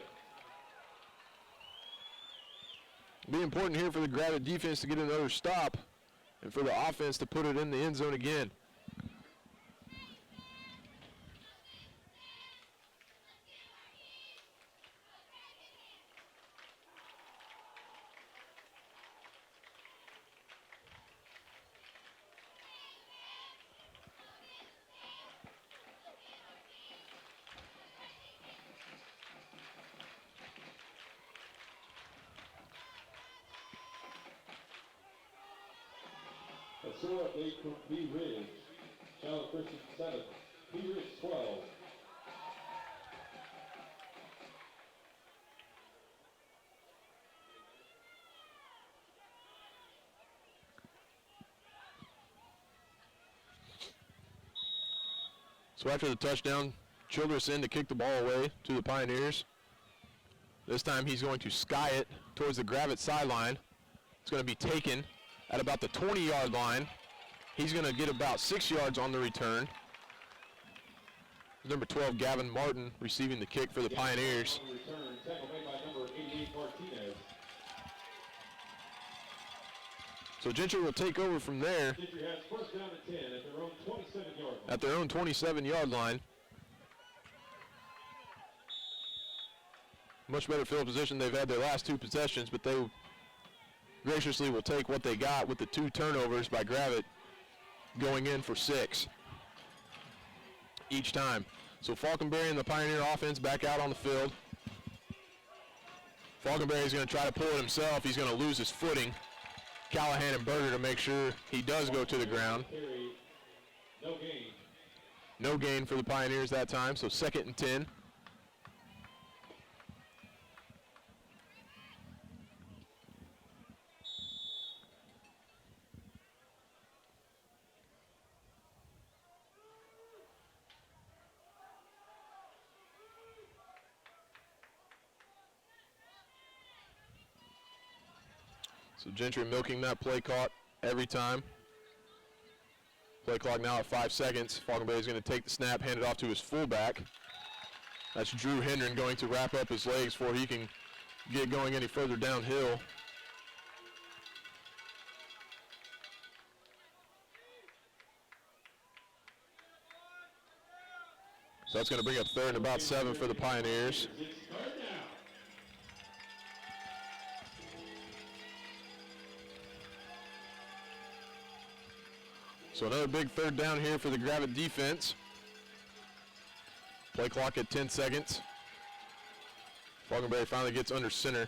Be important here for the Gravette defense to get another stop and for the offense to put it in the end zone again. A score update from B Ridge. Channel Christian 7. B Ridge 12. So after the touchdown, Childress in to kick the ball away to the Pioneers. This time he's going to sky it towards the Gravette sideline. It's going to be taken at about the 20-yard line. He's going to get about 6 yards on the return. Number 12, Gavin Martin, receiving the kick for the Pioneers. On the return, tackle made by number 88, Martinez. So Gentry will take over from there Gentry has first down at 10 at their own 27-yard line. at their own 27-yard line. Much better field position they've had their last two possessions, but they graciously will take what they got with the two turnovers by Gravette going in for 6 each time. So Falconberry and the Pioneer offense back out on the field. Falconberry is going to try to pull it himself. He's going to lose his footing. Callahan and Berger to make sure he does go to the ground. Carry, no gain. No gain for the Pioneers that time, so 2nd and 10. So Gentry milking that play clock every time. Play clock now at 5 seconds. Falconberry is going to take the snap, hand it off to his fullback. That's Drew Hendren going to wrap up his legs before he can get going any further downhill. So that's going to bring up 3rd and about 7 for the Pioneers. It's third down. So another big 3rd down here for the Gravette defense. Play clock at 10 seconds. Falconberry finally gets under center.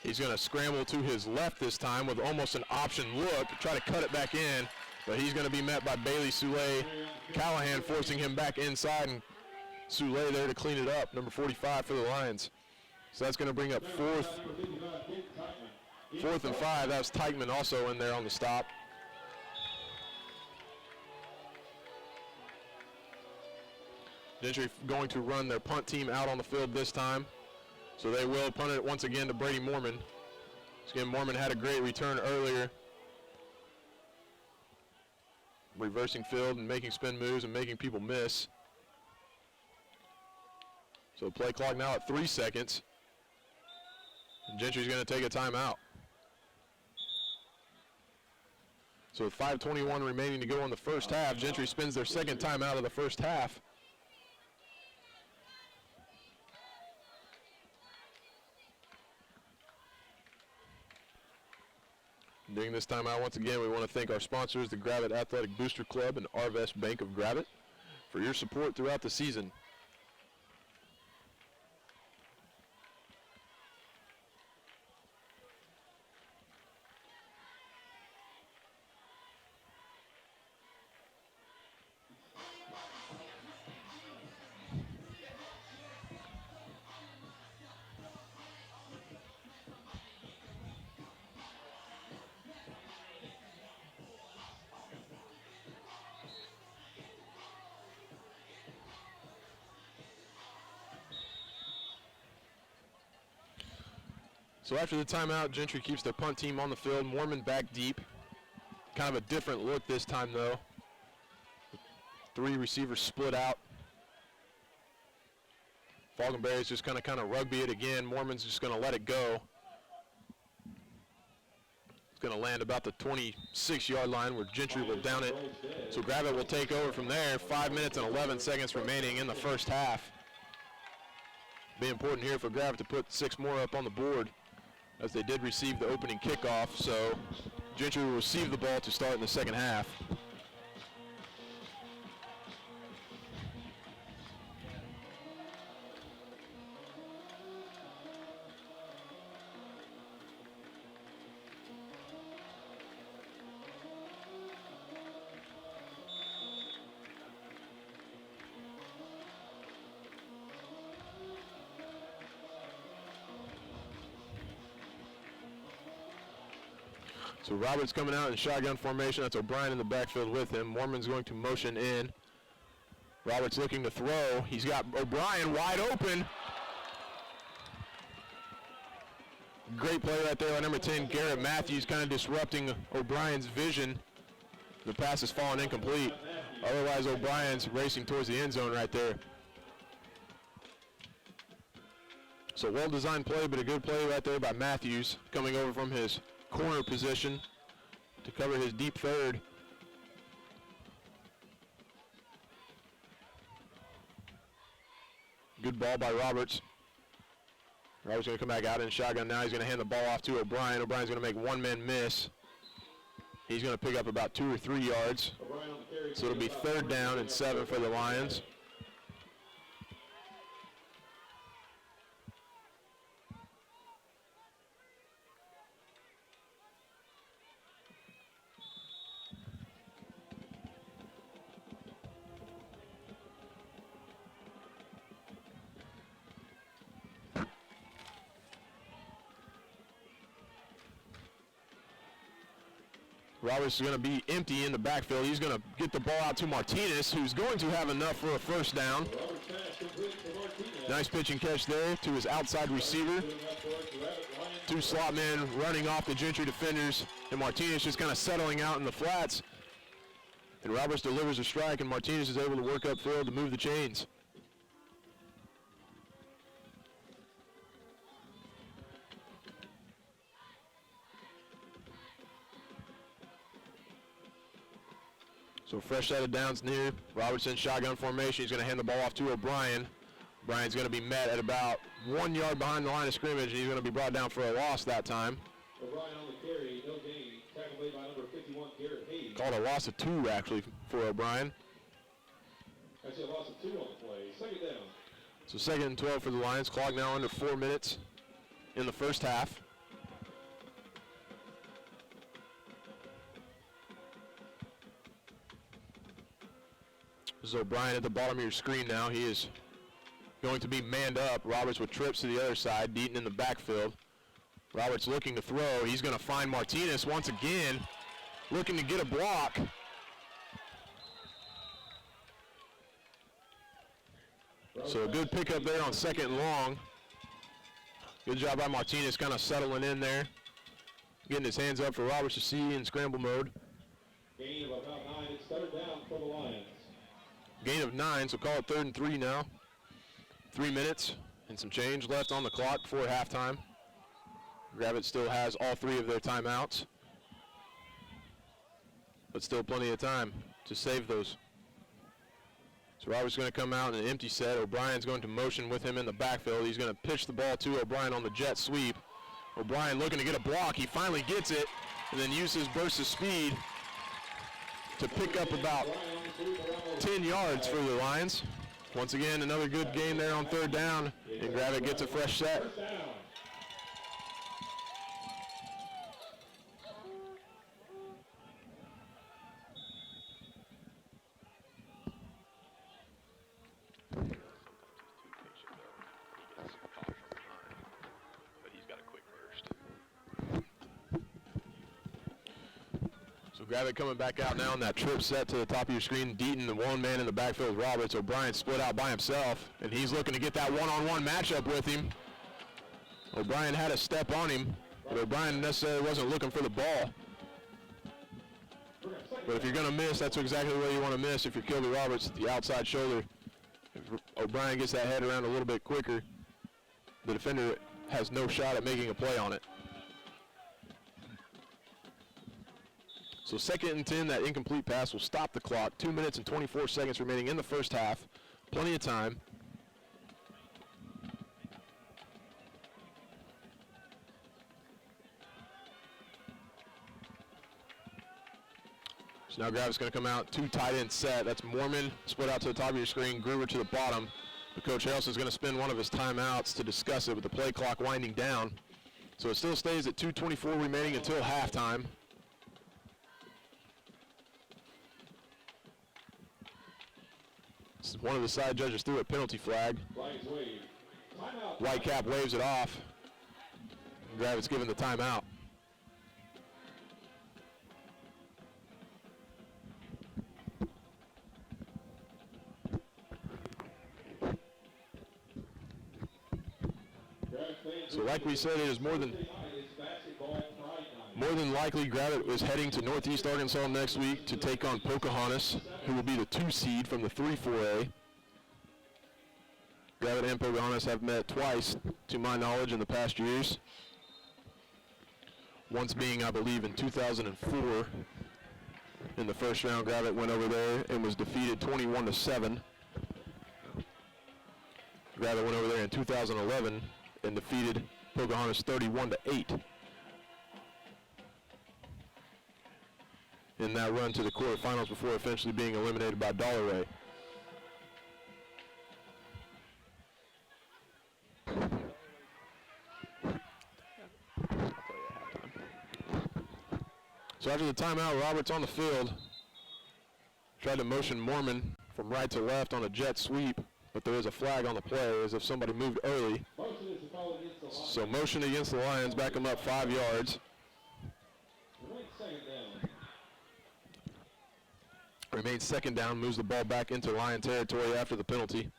He's going to scramble to his left this time with almost an option look to try to cut it back in, but he's going to be met by Bailey Soule. Callahan forcing him back inside, and Soule there to clean it up, number 45 for the Lions. So that's going to bring up 4th and 5. That was Teichman also in there on the stop. Gentry going to run their punt team out on the field this time. So they will punt it once again to Brady Mormon. Again, Mormon had a great return earlier. Reversing field and making spin moves and making people miss. So play clock now at 3 seconds. And Gentry's going to take a timeout. So with 5:21 remaining to go in the first half, Gentry spends their second timeout of the first half. During this timeout, once again, we want to thank our sponsors, the Gravette Athletic Booster Club and Arvest Bank of Gravette, for your support throughout the season. So after the timeout, Gentry keeps their punt team on the field. Mormon back deep. Kind of a different look this time, though. 3 receivers split out. Falconberry's just going to kind of rugby it again. Mormon's just going to let it go. It's going to land about the 26-yard line where Gentry will down it. So Gravette will take over from there. 5 minutes and 11 seconds remaining in the first half. Be important here for Gravette to put 6 more up on the board, as they did receive the opening kickoff. So Gentry will receive the ball to start in the second half. So Roberts coming out in shotgun formation. That's O'Brien in the backfield with him. Mormon's going to motion in. Roberts looking to throw. He's got O'Brien wide open. Great play right there on number 10, Garrett Matthews, kind of disrupting O'Brien's vision. The pass is falling incomplete. Otherwise, O'Brien's racing towards the end zone right there. So well-designed play, but a good play right there by Matthews, coming over from his corner position to cover his deep third. Good ball by Roberts. Roberts going to come back out in shotgun now. He's going to hand the ball off to O'Brien. O'Brien's going to make one man miss. He's going to pick up about 2 or 3 yards. So it'll be 3rd down and 7 for the Lions. Roberts is going to be empty in the backfield. He's going to get the ball out to Martinez, who's going to have enough for a first down. Nice pitch and catch there to his outside receiver. 2 slot men running off the Gentry defenders, and Martinez just kind of settling out in the flats. And Roberts delivers a strike, and Martinez is able to work upfield to move the chains. So fresh set of downs near. Roberts in shotgun formation. He's going to hand the ball off to O'Brien. O'Brien's going to be met at about 1 yard behind the line of scrimmage, and he's going to be brought down for a loss that time. O'Brien on the carry, no gain. Tackle made by number 51, Garrett Hayes. Called a loss of 2, actually, for O'Brien. Actually, a loss of 2 on the play. 2nd down. So 2nd and 12 for the Lions. Clock now under 4 minutes in the first half. This is O'Brien at the bottom of your screen now. He is going to be manned up. Roberts with trips to the other side. Deaton in the backfield. Roberts looking to throw. He's going to find Martinez once again, looking to get a block. So a good pickup there on 2nd and long. Good job by Martinez kind of settling in there. Getting his hands up for Roberts to see in scramble mode. Gain of about 9. It's 3rd down for the Lions. Gain of 9, so call it 3rd and 3 now. 3 minutes and some change left on the clock before halftime. Gravette still has all 3 of their timeouts, but still plenty of time to save those. So Robert's going to come out in an empty set. O'Brien's going to motion with him in the backfield. He's going to pitch the ball to O'Brien on the jet sweep. O'Brien looking to get a block. He finally gets it, and then uses burst of speed to pick up about 10 yards for the Lions. Once again, another good game there on 3rd down, and Gravette gets a fresh set. Gravette coming back out now on that trip set to the top of your screen. Deaton, the 1 man in the backfield with Roberts. O'Brien split out by himself, and he's looking to get that one-on-one matchup with him. O'Brien had a step on him, but O'Brien necessarily wasn't looking for the ball. But if you're going to miss, that's exactly where you want to miss. If you're Kilby Roberts, the outside shoulder. If O'Brien gets that head around a little bit quicker, the defender has no shot at making a play on it. So 2nd and 10, that incomplete pass will stop the clock. 2 minutes and 24 seconds remaining in the first half. Plenty of time. So now Gravette's going to come out, 2 tight end set. That's Mormon split out to the top of your screen, Gruber to the bottom. But Coach Harrelson's going to spend one of his timeouts to discuss it with the play clock winding down. So it still stays at 2:24 remaining until halftime. One of the side judges threw a penalty flag. Whitecap waves it off. Gravette's given the timeout. So like we said, it is more than likely Gravette is heading to Northeast Arkansas next week to take on Pocahontas, who will be the 2 seed from the 3-4A. Gravette and Pocahontas have met twice, to my knowledge, in the past years. Once being, I believe, in 2004. In the first round, Gravette went over there and was defeated 21-7. Gravette went over there in 2011 and defeated Pocahontas 31-8. In that run to the quarterfinals before eventually being eliminated by Dollarway. So after the timeout, Roberts on the field. Tried to motion Mormon from right to left on a jet sweep, but there is a flag on the play as if somebody moved early. So motion against the Lions, back them up 5 yards. Remains 2nd down, moves the ball back into Lion territory after the penalty.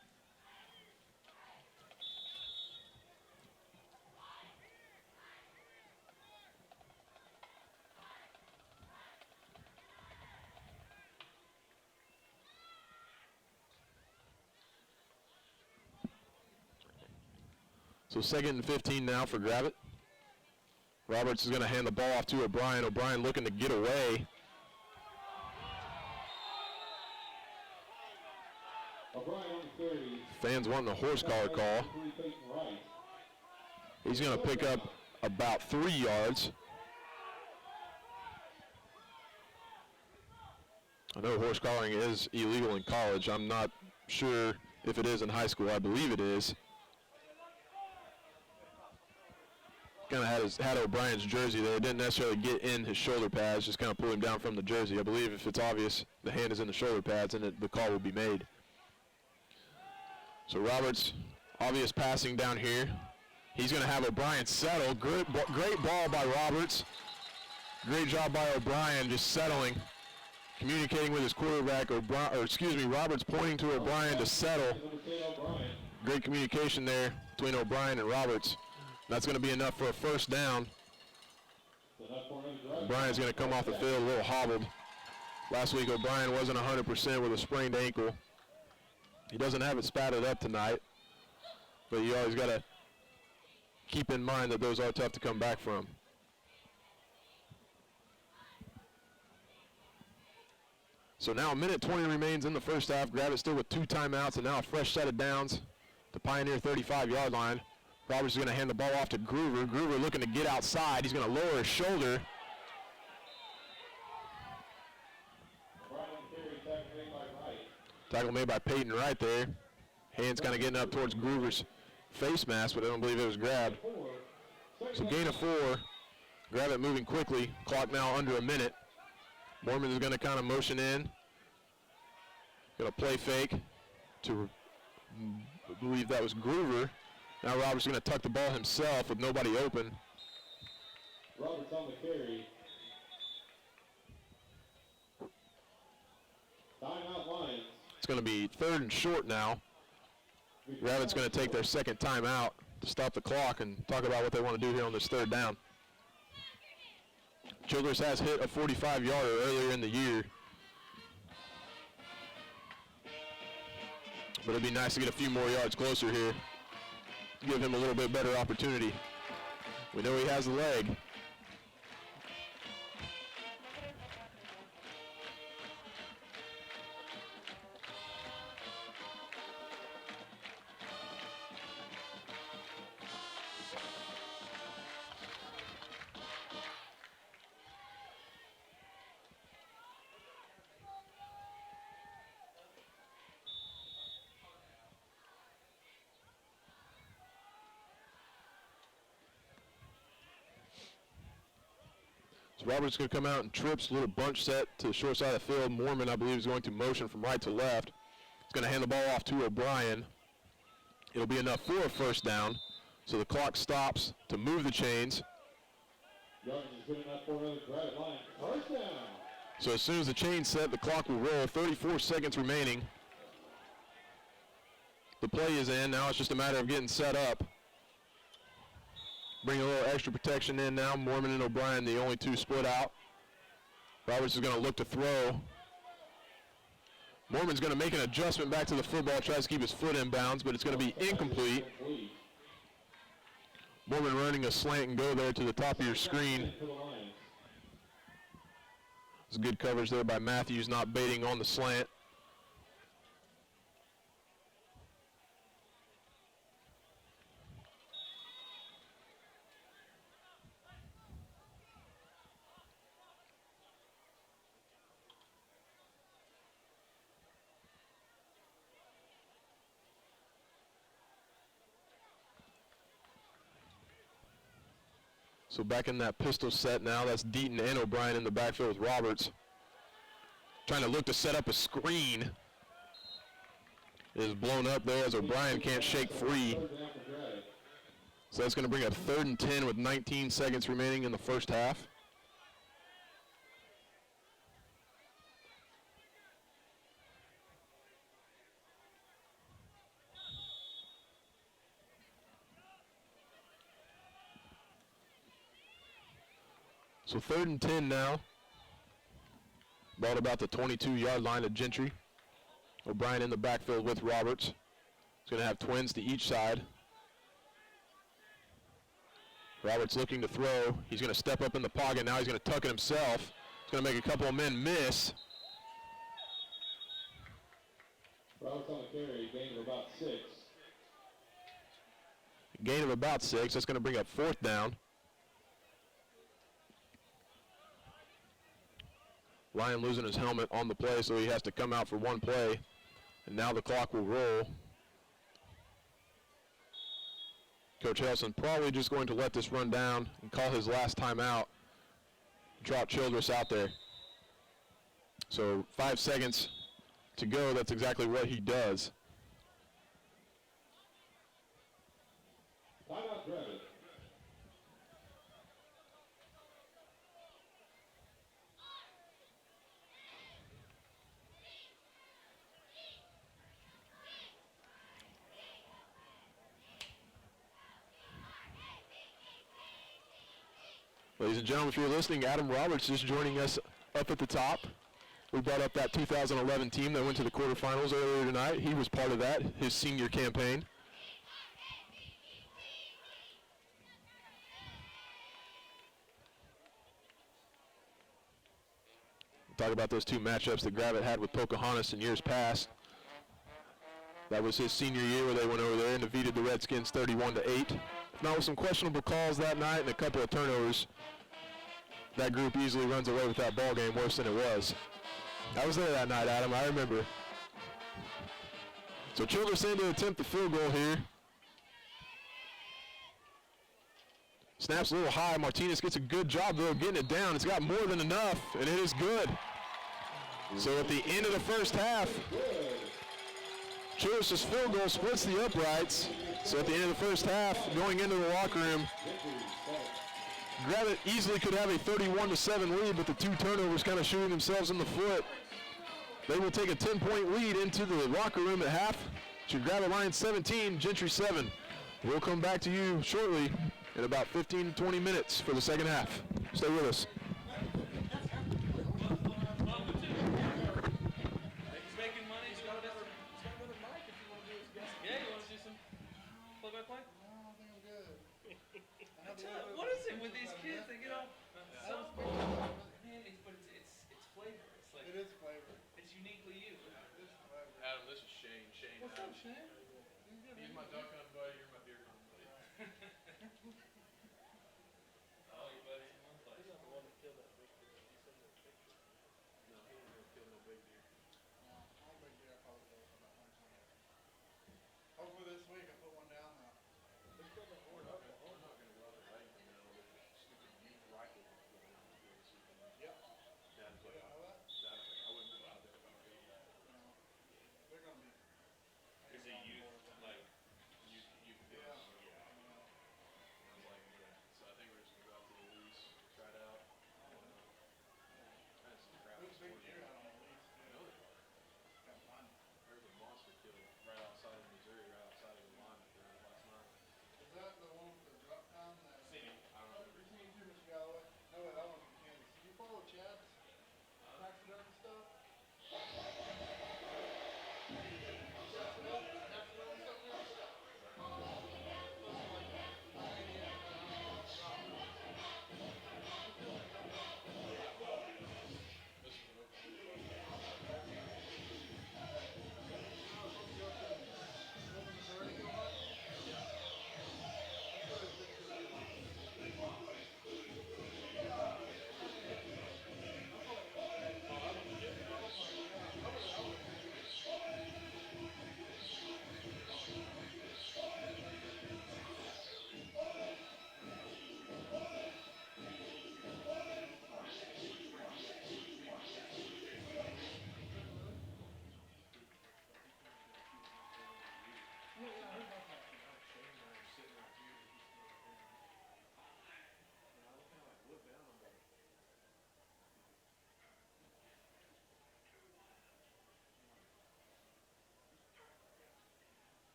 So 2nd and 15 now for Gravette. Roberts is going to hand the ball off to O'Brien. O'Brien looking to get away. Fans wanting a horse collar call. He's going to pick up about 3 yards. I know horse collaring is illegal in college. I'm not sure if it is in high school. I believe it is. Kind of had O'Brien's jersey there. Didn't necessarily get in his shoulder pads, just kind of pull him down from the jersey. I believe if it's obvious the hand is in the shoulder pads, then the call will be made. So Roberts, obvious passing down here. He's going to have O'Brien settle. Great ball by Roberts. Great job by O'Brien just settling, communicating with his quarterback. Roberts pointing to O'Brien to settle. Great communication there between O'Brien and Roberts. That's going to be enough for a 1st down. O'Brien's going to come off the field a little hobbled. Last week, O'Brien wasn't 100% with a sprained ankle. He doesn't have it spatted up tonight, but you always got to keep in mind that those are tough to come back from. So now 1:20 remains in the first half. Gravette still with 2 timeouts and now a fresh set of downs to Pioneer 35-yard line. Roberts is going to hand the ball off to Groover. Groover looking to get outside. He's going to lower his shoulder. Tackle made by Peyton Wright there. Hands kind of getting up towards Groover's face mask, but I don't believe it was grabbed. So gain of 4. Gravette moving quickly. Clock now under a minute. Mormon is going to kind of motion in. Going to play fake to, I believe that was Groover. Now Roberts is going to tuck the ball himself with nobody open. Roberts on the carry. Timeout Lions. It's going to be 3rd and short now. Gravette's going to take their 2nd timeout. to stop the clock and talk about what they want to do here on this third down. Childress has hit a 45-yarder earlier in the year. But it'd be nice to get a few more yards closer here. Give him a little bit better opportunity. We know he has the leg. So Roberts is going to come out and trips, a little bunch set to the short side of the field. Mormon, I believe, is going to motion from right to left. He's going to hand the ball off to O'Brien. It'll be enough for a first down. So the clock stops to move the chains. Young is good enough for another Gravette line. First down. So as soon as the chain's set, the clock will roll. 34 seconds remaining. The play is in. Now it's just a matter of getting set up. Bring a little extra protection in now. Mormon and O'Brien, the only two split out. Roberts is going to look to throw. Mormon's going to make an adjustment back to the football, tries to keep his foot in bounds, but it's going to be incomplete. Mormon running a slant and go there to the top of your screen. It's good coverage there by Matthews, not baiting on the slant. So back in that pistol set now, that's Deaton and O'Brien in the backfield with Roberts. Trying to look to set up a screen. It is blown up there as O'Brien can't shake free. So that's going to bring up 3rd and 10 with 19 seconds remaining in the first half. So 3rd and 10 now. Ball about the 22-yard line of Gentry. O'Brien in the backfield with Roberts. He's going to have twins to each side. Roberts looking to throw. He's going to step up in the pocket. Now he's going to tuck it himself. He's going to make a couple of men miss. Roberts on the carry, gain of about 6. Gain of about 6. That's going to bring up 4th down. Ryan losing his helmet on the play, so he has to come out for one play. And now the clock will roll. Coach Helson probably just going to let this run down and call his last time out. Drop Childress out there. So 5 seconds to go. That's exactly what he does. Timeout, Gravette. Ladies and gentlemen, if you're listening, Adam Roberts is joining us up at the top. We brought up that 2011 team that went to the quarterfinals earlier tonight. He was part of that, his senior campaign. Talk about those two matchups that Gravette had with Pocahontas in years past. That was his senior year where they went over there and defeated the Redskins 31-8. Now with some questionable calls that night and a couple of turnovers, that group easily runs away with that ball game worse than it was. I was there that night, Adam. I remember. So Childress in to attempt the field goal here. Snaps a little high. Martinez gets a good job, though, getting it down. It's got more than enough, and it is good. So at the end of the first half, Childress' field goal splits the uprights. So at the end of the first half, going into the locker room, Gravette easily could have a 31-7 lead, but the two turnovers kind of shooting themselves in the foot. They will take a 10-point lead into the locker room at half. To Gravette Lions 17, Gentry 7. We'll come back to you shortly in about 15 to 20 minutes for the second half. Stay with us. He's making money. He's got another mic if you want to do his guest. Yeah, you want to do some play-by-play? I don't think I'm good. What is it with these kids? They get all so man, but it's flavor. It's like It is flavor. it's uniquely you. It is flavor. Adam, this is Shane. Shane. What's up, Shane? He's my duck hunt buddy. You're my deer hunt buddy. All your buddies in one place. No, he didn't kill no big deer. No, I'm a big deer. I probably go about one time. Hopefully this week I put one down though. We're not gonna go out there right now with stupid beef rifle. Yep. Dad's You like, didn't know that? I wouldn't go out there if I were going. No. They're gonna be. Is it youth like youth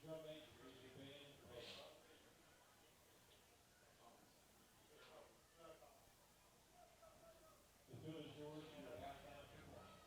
Gravette, Greasy Band, Red. The field is yours for your halftime performance.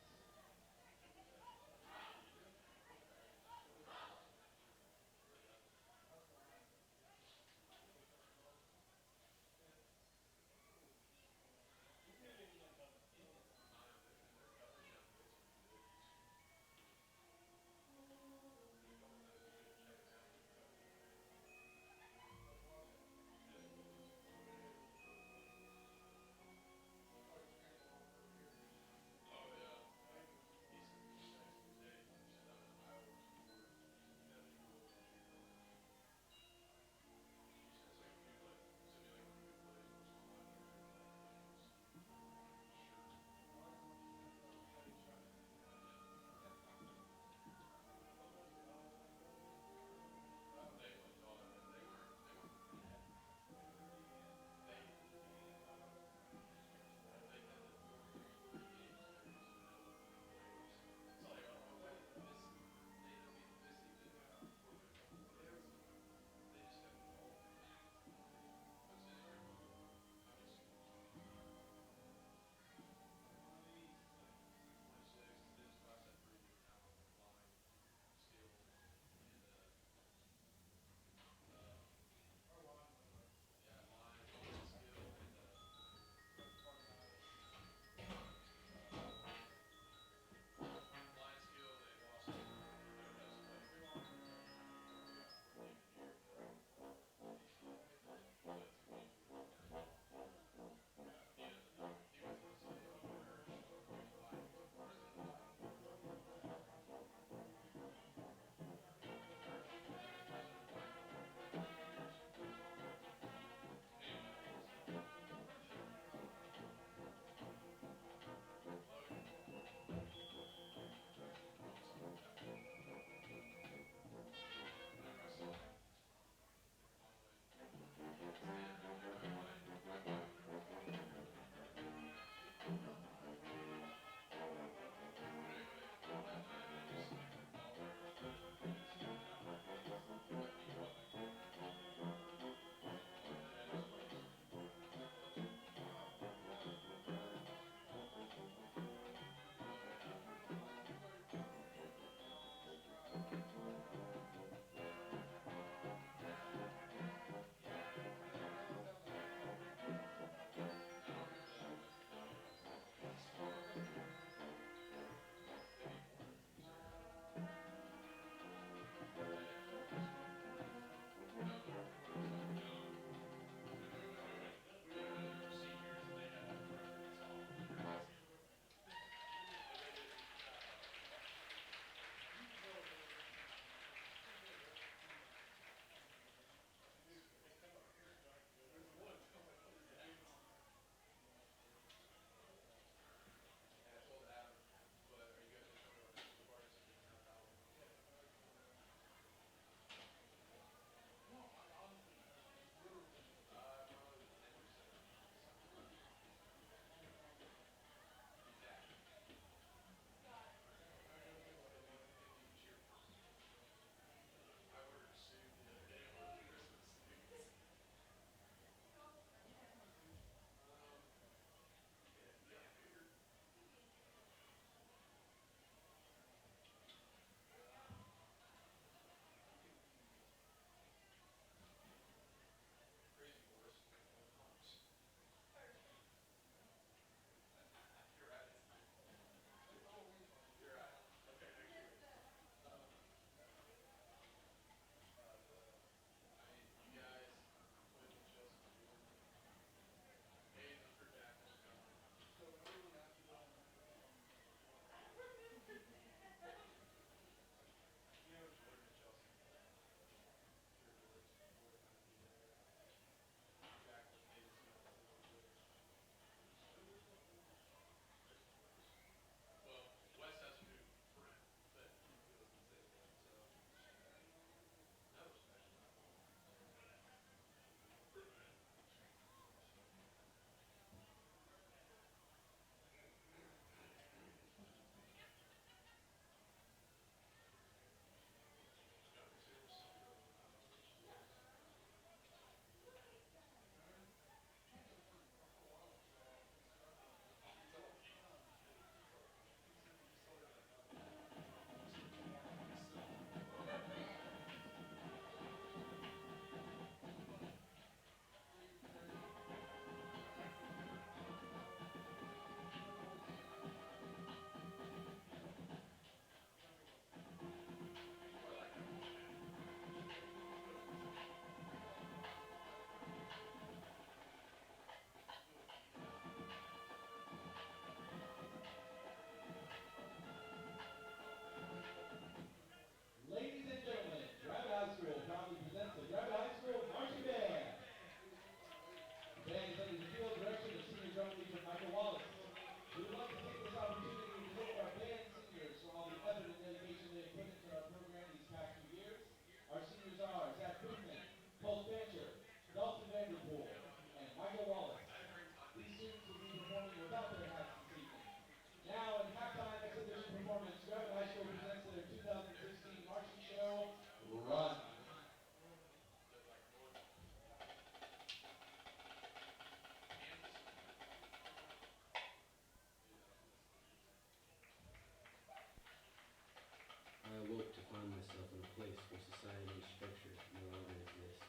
society structure no longer exist.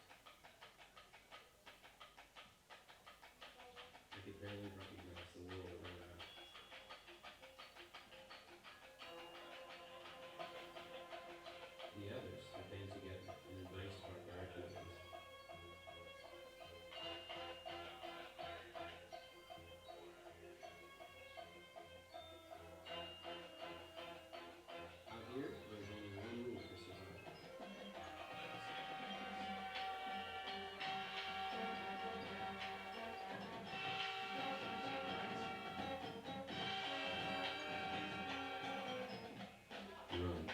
I could barely recognize the world around me. The others had band together and embraced barbaric ways. Out here, there's only one rule for survival. Run.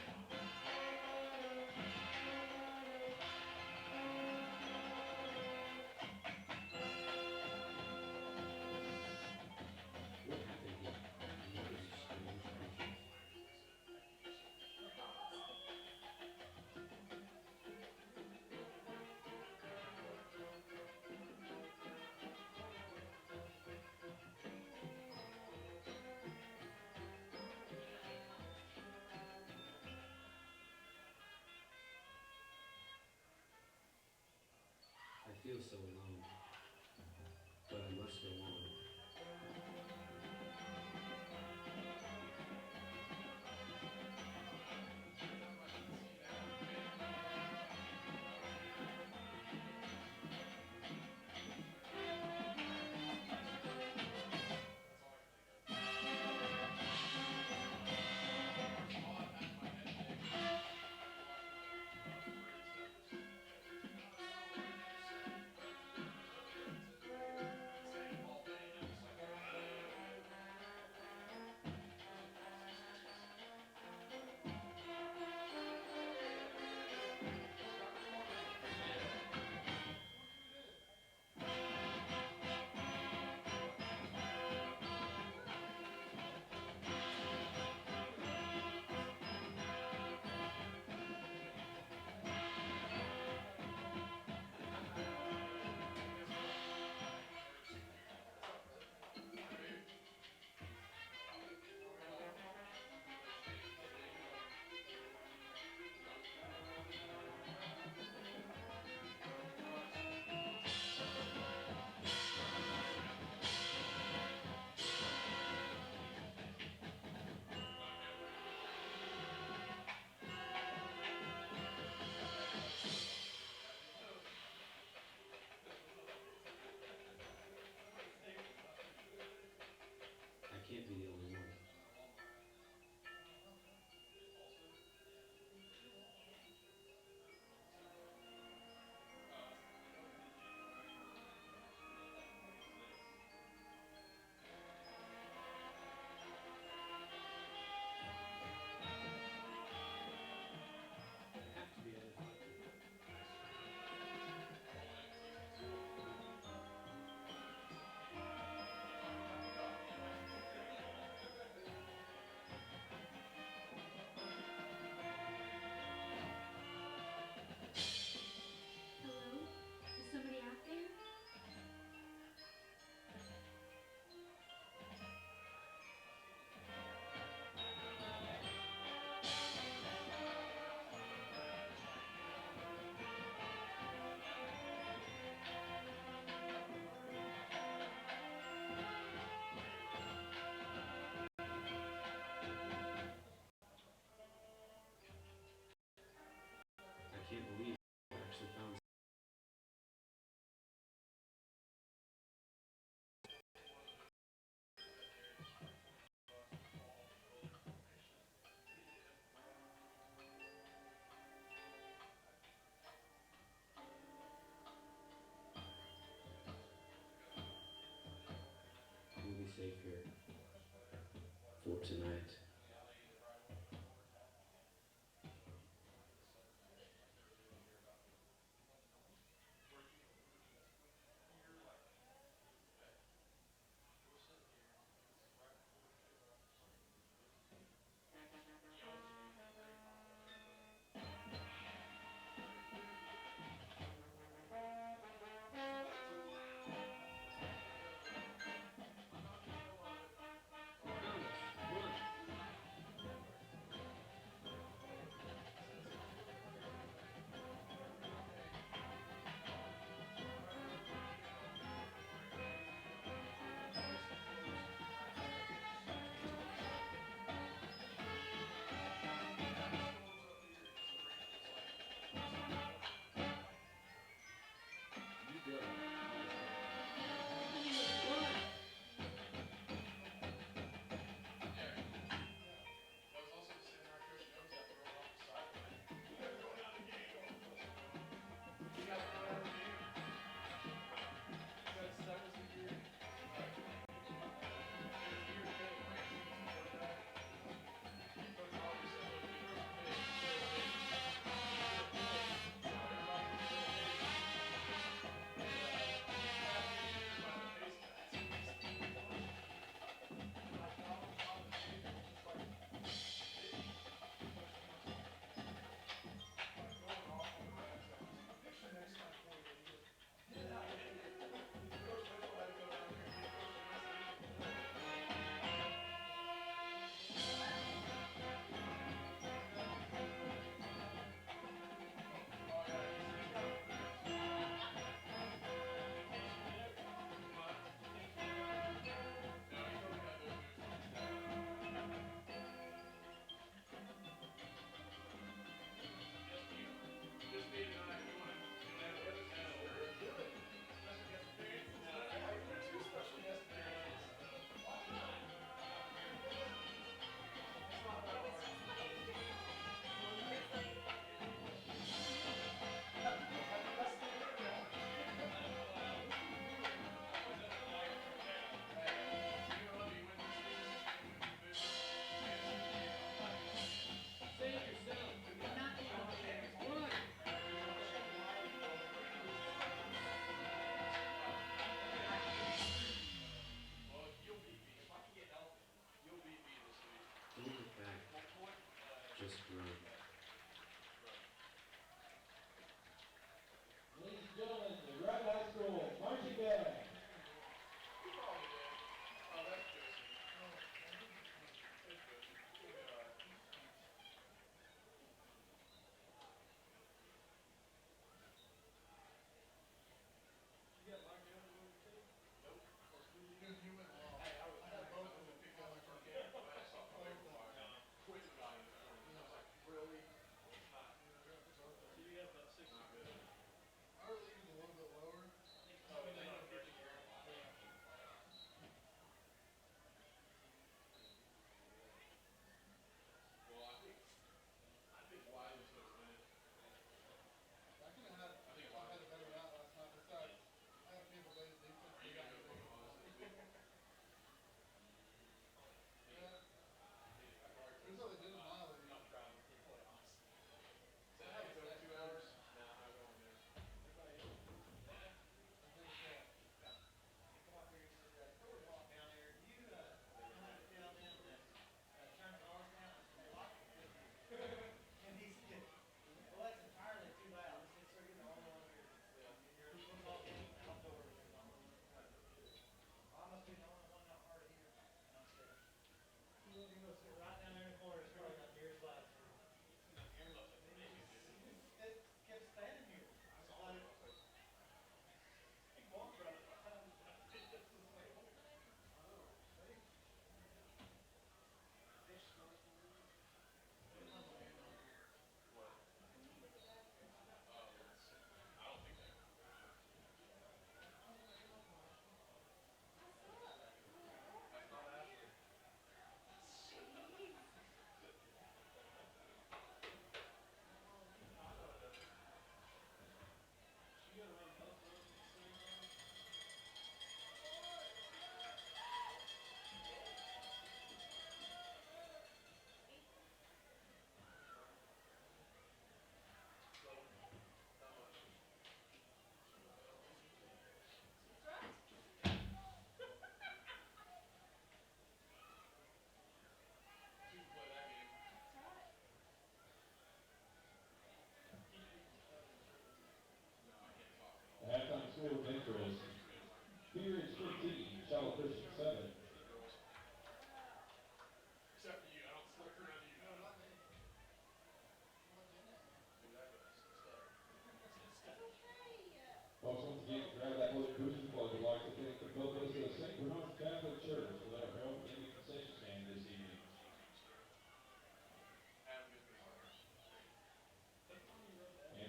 What happened here? What are these strange creatures? I feel so alone, but I must go on. I can't be the only one. There have to be other people. Hello? Is somebody out there? I can't believe I actually found. We'll be safe here for tonight. Found us. Run.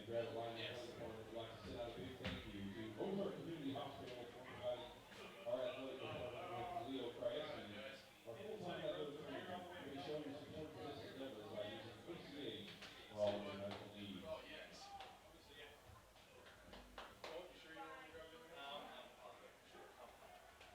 Gravette line. Yes.